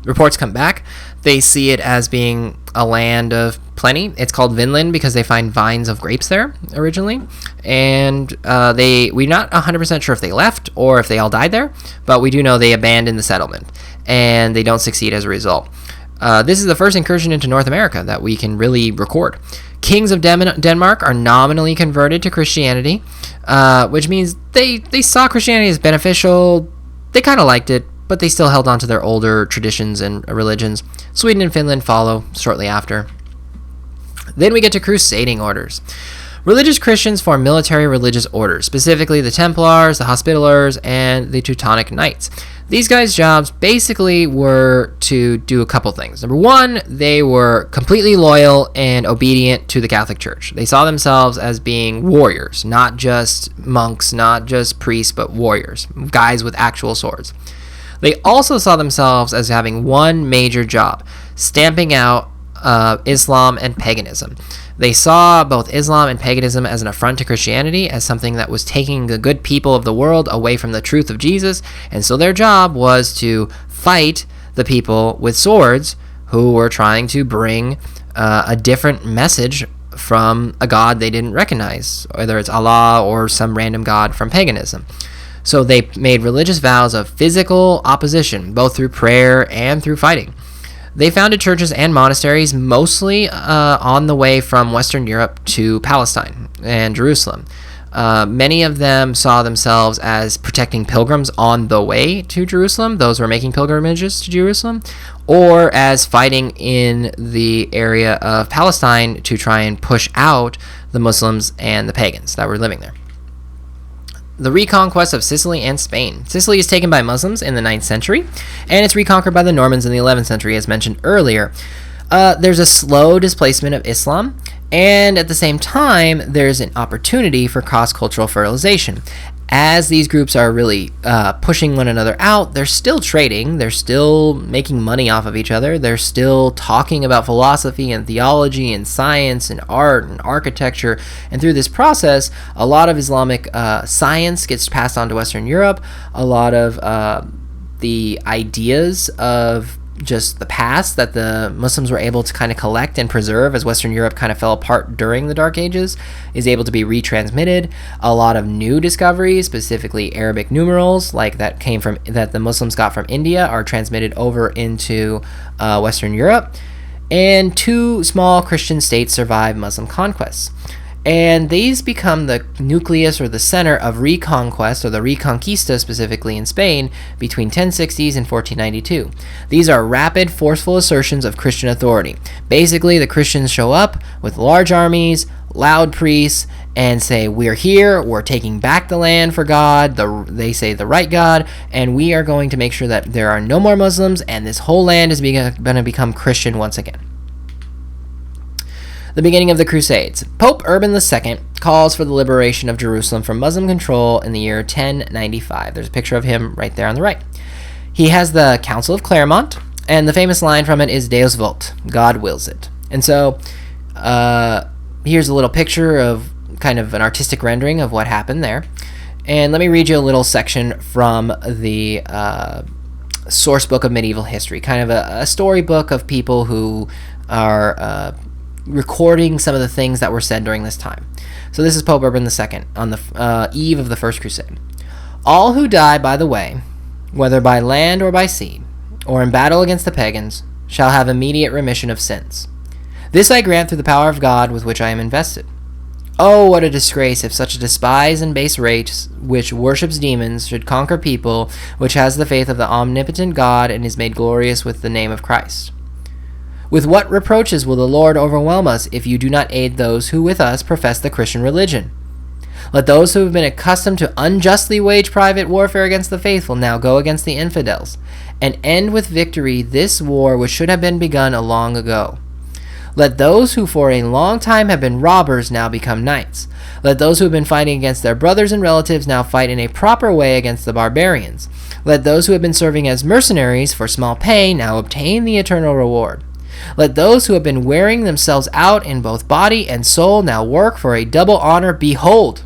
reports come back, they see it as being a land of plenty. It's called Vinland because they find vines of grapes there originally, and we're not 100% sure if they left or if they all died there, but we do know they abandoned the settlement and they don't succeed as a result. This is the first incursion into North America that we can really record. Kings of Denmark are nominally converted to Christianity, which means they saw Christianity as beneficial. They kind of liked it, but they still held on to their older traditions and religions. Sweden and Finland follow shortly after. Then we get to Crusading Orders. Religious Christians form military religious orders, specifically the Templars, the Hospitallers, and the Teutonic Knights. These guys' jobs basically were to do a couple things. Number one, they were completely loyal and obedient to the Catholic Church. They saw themselves as being warriors, not just monks, not just priests, but warriors, guys with actual swords. They also saw themselves as having one major job, stamping out Islam and paganism. They saw both Islam and paganism as an affront to Christianity, as something that was taking the good people of the world away from the truth of Jesus, and so their job was to fight the people with swords who were trying to bring a different message from a god they didn't recognize, whether it's Allah or some random god from paganism. So they made religious vows of physical opposition, both through prayer and through fighting. They founded churches and monasteries mostly on the way from Western Europe to Palestine and Jerusalem. Many of them saw themselves as protecting pilgrims on the way to Jerusalem, those who were making pilgrimages to Jerusalem, or as fighting in the area of Palestine to try and push out the Muslims and the pagans that were living there. The reconquest of Sicily and Spain. Sicily is taken by Muslims in the 9th century, and it's reconquered by the Normans in the 11th century, as mentioned earlier. There's a slow displacement of Islam, and at the same time, there's an opportunity for cross-cultural fertilization. As these groups are really pushing one another out, they're still trading, they're still making money off of each other, they're still talking about philosophy and theology and science and art and architecture, and through this process, a lot of Islamic science gets passed on to Western Europe, a lot of the ideas of just the past that the Muslims were able to kind of collect and preserve as Western Europe kind of fell apart during the Dark Ages is able to be retransmitted. A lot of new discoveries, specifically Arabic numerals, like that the Muslims got from India, are transmitted over into Western Europe. And 2 small Christian states survive Muslim conquests. And these become the nucleus or the center of reconquest, or the Reconquista specifically in Spain, between 1060s and 1492. These are rapid, forceful assertions of Christian authority. Basically, the Christians show up with large armies, loud priests, and say, we're here, we're taking back the land for God, they say the right God, and we are going to make sure that there are no more Muslims, and this whole land is going to become Christian once again. The beginning of the Crusades. Pope Urban II calls for the liberation of Jerusalem from Muslim control in the year 1095. There's a picture of him right there on the right. He has the Council of Claremont, and the famous line from it is Deus vult, God wills it. And so here's a little picture of kind of an artistic rendering of what happened there. And let me read you a little section from the source book of medieval history, kind of a storybook of people who are recording some of the things that were said during this time. So this is Pope Urban II on the eve of the First Crusade. All who die by the way, whether by land or by sea, or in battle against the pagans, shall have immediate remission of sins. This I grant through the power of God with which I am invested. Oh, what a disgrace if such a despised and base race, which worships demons, should conquer people, which has the faith of the omnipotent God and is made glorious with the name of Christ. With what reproaches will the Lord overwhelm us if you do not aid those who with us profess the Christian religion? Let those who have been accustomed to unjustly wage private warfare against the faithful now go against the infidels, and end with victory this war which should have been begun a long ago. Let those who for a long time have been robbers now become knights. Let those who have been fighting against their brothers and relatives now fight in a proper way against the barbarians. Let those who have been serving as mercenaries for small pay now obtain the eternal reward. Let those who have been wearing themselves out in both body and soul now work for a double honor. Behold,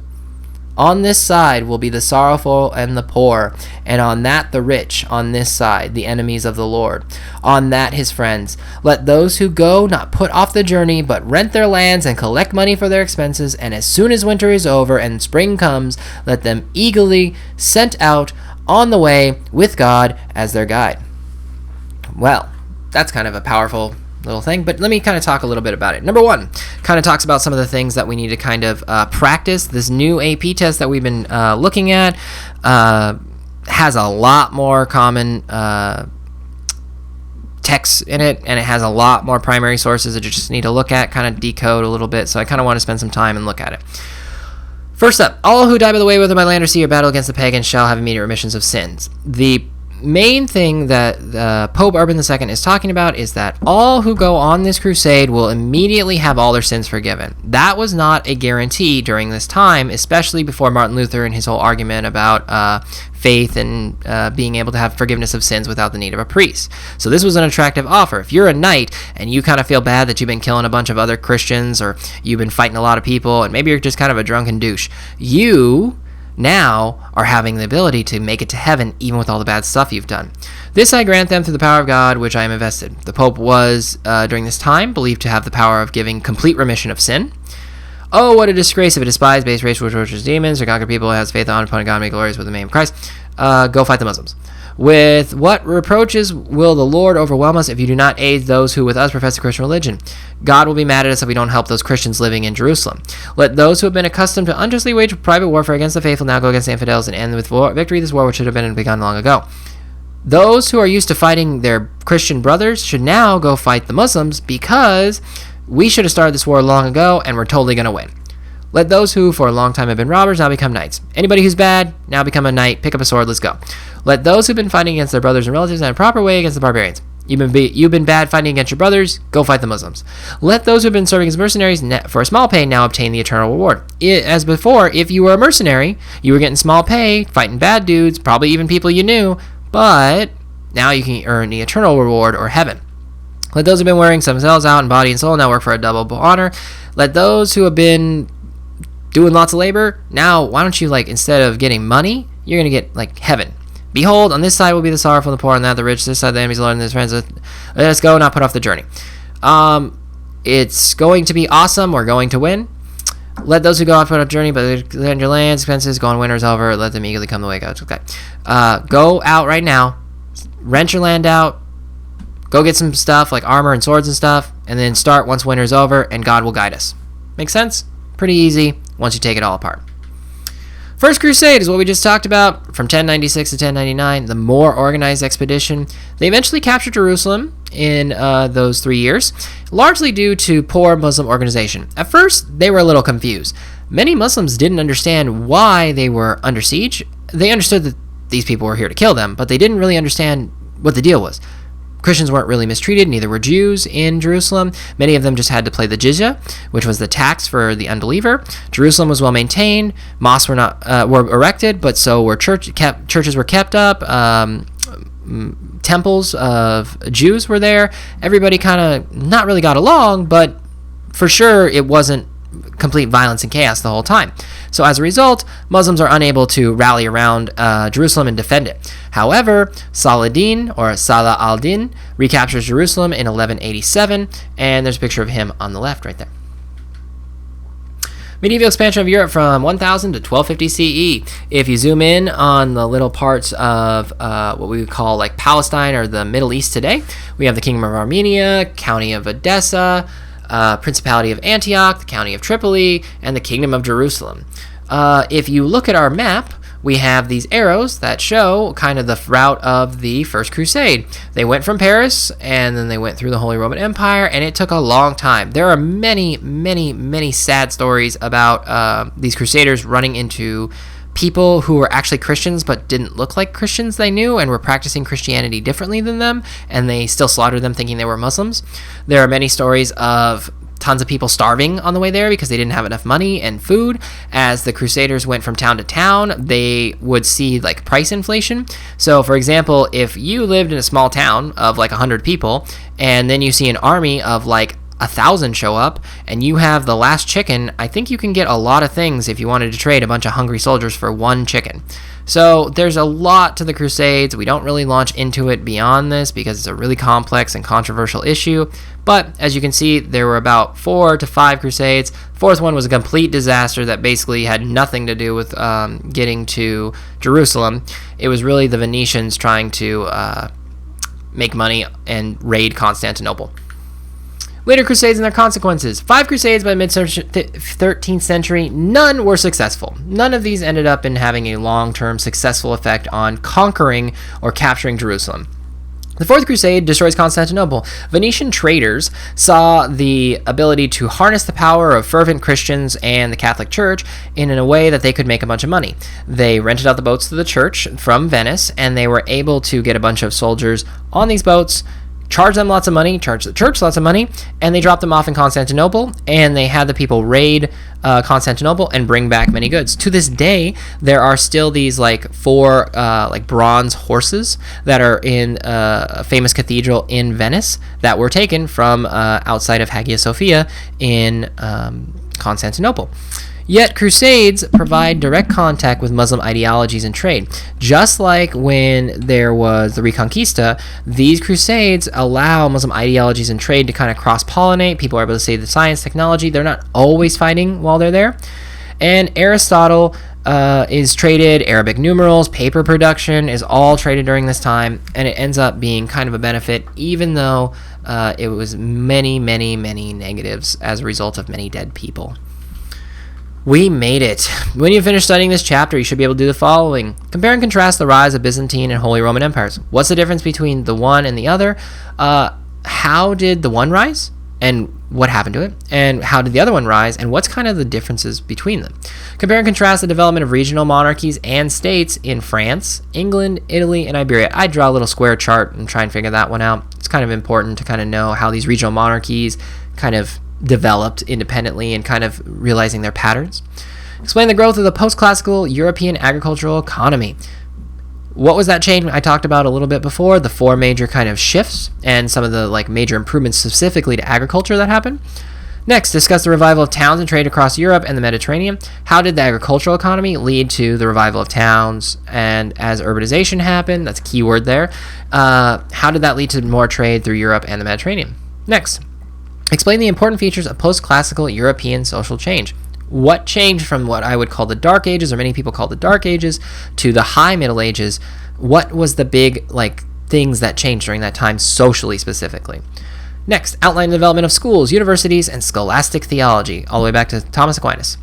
on this side will be the sorrowful and the poor, and on that the rich, on this side the enemies of the Lord, on that his friends. Let those who go not put off the journey, but rent their lands and collect money for their expenses, and as soon as winter is over and spring comes, let them eagerly sent out on the way with God as their guide. Well, that's kind of a powerful little thing, but let me kind of talk a little bit about it. Number one, kind of talks about some of the things that we need to kind of practice. This new AP test that we've been looking at has a lot more common texts in it, and it has a lot more primary sources that you just need to look at, kind of decode a little bit, so I kind of want to spend some time and look at it. First up, all who die by the way, whether by land or sea, or battle against the pagans, shall have immediate remissions of sins. The main thing that Pope Urban II is talking about is that all who go on this crusade will immediately have all their sins forgiven. That was not a guarantee during this time, especially before Martin Luther and his whole argument about faith and being able to have forgiveness of sins without the need of a priest. So this was an attractive offer. If you're a knight and you kind of feel bad that you've been killing a bunch of other Christians, or you've been fighting a lot of people, and maybe you're just kind of a drunken douche, you now are having the ability to make it to heaven even with all the bad stuff you've done. This I grant them through the power of God, which I am invested. The Pope was, during this time, believed to have the power of giving complete remission of sin. Oh, what a disgrace if a despised base race which worships demons or conquer people who has faith on upon God, make glorious with the name of Christ. Go fight the Muslims. With what reproaches will the Lord overwhelm us if you do not aid those who with us profess the Christian religion? God will be mad at us if we don't help those Christians living in Jerusalem. Let those who have been accustomed to unjustly wage private warfare against the faithful now go against the infidels and end with victory this war which should have been begun long ago. Those who are used to fighting their Christian brothers should now go fight the Muslims, because we should have started this war long ago and we're totally going to win. Let those who for a long time have been robbers now become knights. Anybody who's bad, now become a knight, pick up a sword, let's go. Let those who've been fighting against their brothers and relatives in a proper way against the barbarians. You've been bad fighting against your brothers, go fight the Muslims. Let those who've been serving as mercenaries for a small pay now obtain the eternal reward. As before, if you were a mercenary, you were getting small pay, fighting bad dudes, probably even people you knew, but now you can earn the eternal reward or heaven. Let those who've been wearing themselves out in body and soul now work for a double honor. Let those who have been doing lots of labor, now why don't you, instead of getting money, you're going to get heaven. Behold, on this side will be the sorrowful and the poor, and that the rich, this side the enemies of the Lord and his friends. Let us go, not put off the journey. It's going to be awesome. We're going to win. Let those who go out put off the journey, but lend your lands, expenses, go on winter's over, let them eagerly come the way God. Okay. Go out right now, rent your land out, go get some stuff like armor and swords and stuff, and then start once winter's over, and God will guide us. Make sense? Pretty easy once you take it all apart. First Crusade is what we just talked about, from 1096 to 1099, the more organized expedition. They eventually captured Jerusalem in those 3 years, largely due to poor Muslim organization. At first, they were a little confused. Many Muslims didn't understand why they were under siege. They understood that these people were here to kill them, but they didn't really understand what the deal was. Christians weren't really mistreated, neither were Jews in Jerusalem. Many of them just had to pay the jizya, which was the tax for the unbeliever. Jerusalem was well maintained. Mosques were erected, but so were churches were kept up. Temples of Jews were there. Everybody kind of not really got along, but for sure it wasn't complete violence and chaos the whole time. So as a result, Muslims are unable to rally around Jerusalem and defend it. However, Saladin, or Salah al-Din, recaptures Jerusalem in 1187, and there's a picture of him on the left right there. Medieval expansion of Europe from 1000 to 1250 CE. If you zoom in on the little parts of what we would call like Palestine or the Middle East today, we have the Kingdom of Armenia, County of Edessa, Principality of Antioch, the County of Tripoli, and the Kingdom of Jerusalem. If you look at our map, we have these arrows that show kind of the route of the First Crusade. They went from Paris, and then they went through the Holy Roman Empire, and it took a long time. There are many, many, many sad stories about these Crusaders running into people who were actually Christians but didn't look like Christians they knew and were practicing Christianity differently than them, and they still slaughtered them thinking they were Muslims. There are many stories of tons of people starving on the way there because they didn't have enough money and food. As the Crusaders went from town to town, they would see like price inflation. So for example, if you lived in a small town of like 100 people and then you see an army of like 1,000 show up and you have the last chicken, I think you can get a lot of things if you wanted to trade a bunch of hungry soldiers for one chicken. So there's a lot to the Crusades. We don't really launch into it beyond this because it's a really complex and controversial issue. But as you can see, there were about 4 to 5 Crusades. Fourth one was a complete disaster that basically had nothing to do with getting to Jerusalem. It was really the Venetians trying to make money and raid Constantinople. Later Crusades and their consequences. 5 Crusades by the mid-13th century, none were successful. None of these ended up in having a long-term successful effect on conquering or capturing Jerusalem. The Fourth Crusade destroys Constantinople. Venetian traders saw the ability to harness the power of fervent Christians and the Catholic Church in a way that they could make a bunch of money. They rented out the boats to the church from Venice, and they were able to get a bunch of soldiers on these boats, charge them lots of money, charge the church lots of money, and they dropped them off in Constantinople, and they had the people raid Constantinople and bring back many goods. To this day, there are still these like 4 like bronze horses that are in a famous cathedral in Venice that were taken from outside of Hagia Sophia in Constantinople. Yet Crusades provide direct contact with Muslim ideologies and trade. Just like when there was the Reconquista, these Crusades allow Muslim ideologies and trade to kind of cross-pollinate. People are able to study the science, technology. They're not always fighting while they're there. And Aristotle is traded, Arabic numerals, paper production is all traded during this time, and it ends up being kind of a benefit, even though it was many, many, many negatives as a result of many dead people. We made it. When you finish studying this chapter, you should be able to do the following. Compare and contrast the rise of Byzantine and Holy Roman Empires. What's the difference between the one and the other? How did the one rise? And what happened to it? And how did the other one rise? And what's kind of the differences between them? Compare and contrast the development of regional monarchies and states in France, England, Italy, and Iberia. I draw a little square chart and try and figure that one out. It's kind of important to kind of know how these regional monarchies kind of developed independently and kind of realizing their patterns. Explain the growth of the post-classical European agricultural economy. What was that change I talked about a little bit before? The 4 major kind of shifts and some of the like major improvements specifically to agriculture that happened. Next, discuss the revival of towns and trade across Europe and the Mediterranean. How did the agricultural economy lead to the revival of towns? And as urbanization happened, that's a key word there, how did that lead to more trade through Europe and the Mediterranean? Next, explain the important features of post-classical European social change. What changed from what I would call the Dark Ages, or many people call the Dark Ages, to the High Middle Ages? What was the big things that changed during that time socially specifically? Next, outline the development of schools, universities, and scholastic theology, all the way back to Thomas Aquinas.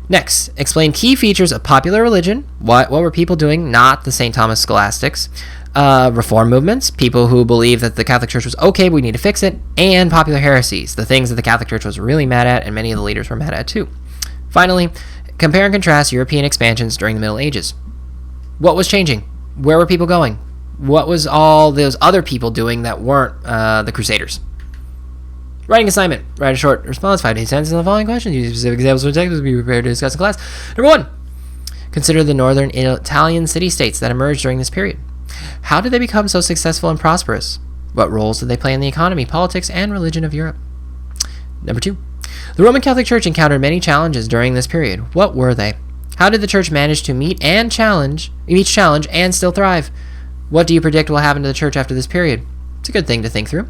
Next, explain key features of popular religion. What were people doing? Not the St. Thomas scholastics. Reform movements, people who believe that the Catholic Church was okay, but we need to fix it, and popular heresies, the things that the Catholic Church was really mad at, and many of the leaders were mad at too. Finally, compare and contrast European expansions during the Middle Ages. What was changing? Where were people going? What was all those other people doing that weren't the Crusaders? Writing assignment. Write a short response, 5 to 8 sentences on the following questions. Use specific examples from text. Be prepared to discuss in class. Number 1. Consider the northern Italian city-states that emerged during this period. How did they become so successful and prosperous? What roles did they play in the economy, politics, and religion of Europe? Number 2. The Roman Catholic Church encountered many challenges during this period. What were they? How did the church manage to meet each challenge and still thrive? What do you predict will happen to the church after this period? It's a good thing to think through.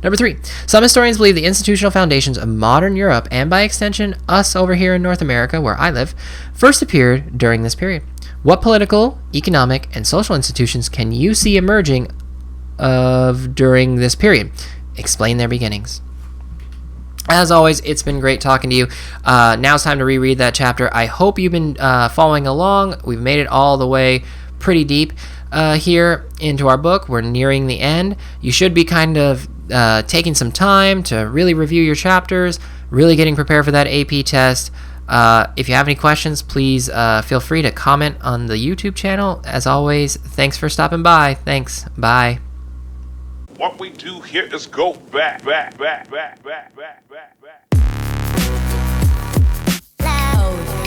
Number 3, some historians believe the institutional foundations of modern Europe, and by extension, us over here in North America, where I live, first appeared during this period. What political, economic, and social institutions can you see emerging during this period? Explain their beginnings. As always, it's been great talking to you. Now it's time to reread that chapter. I hope you've been following along. We've made it all the way pretty deep here into our book. We're nearing the end. You should be kind of taking some time to really review your chapters, really getting prepared for that AP test. If you have any questions, please feel free to comment on the YouTube channel. As always, thanks for stopping by. Thanks. Bye. What we do here is go back. Loud.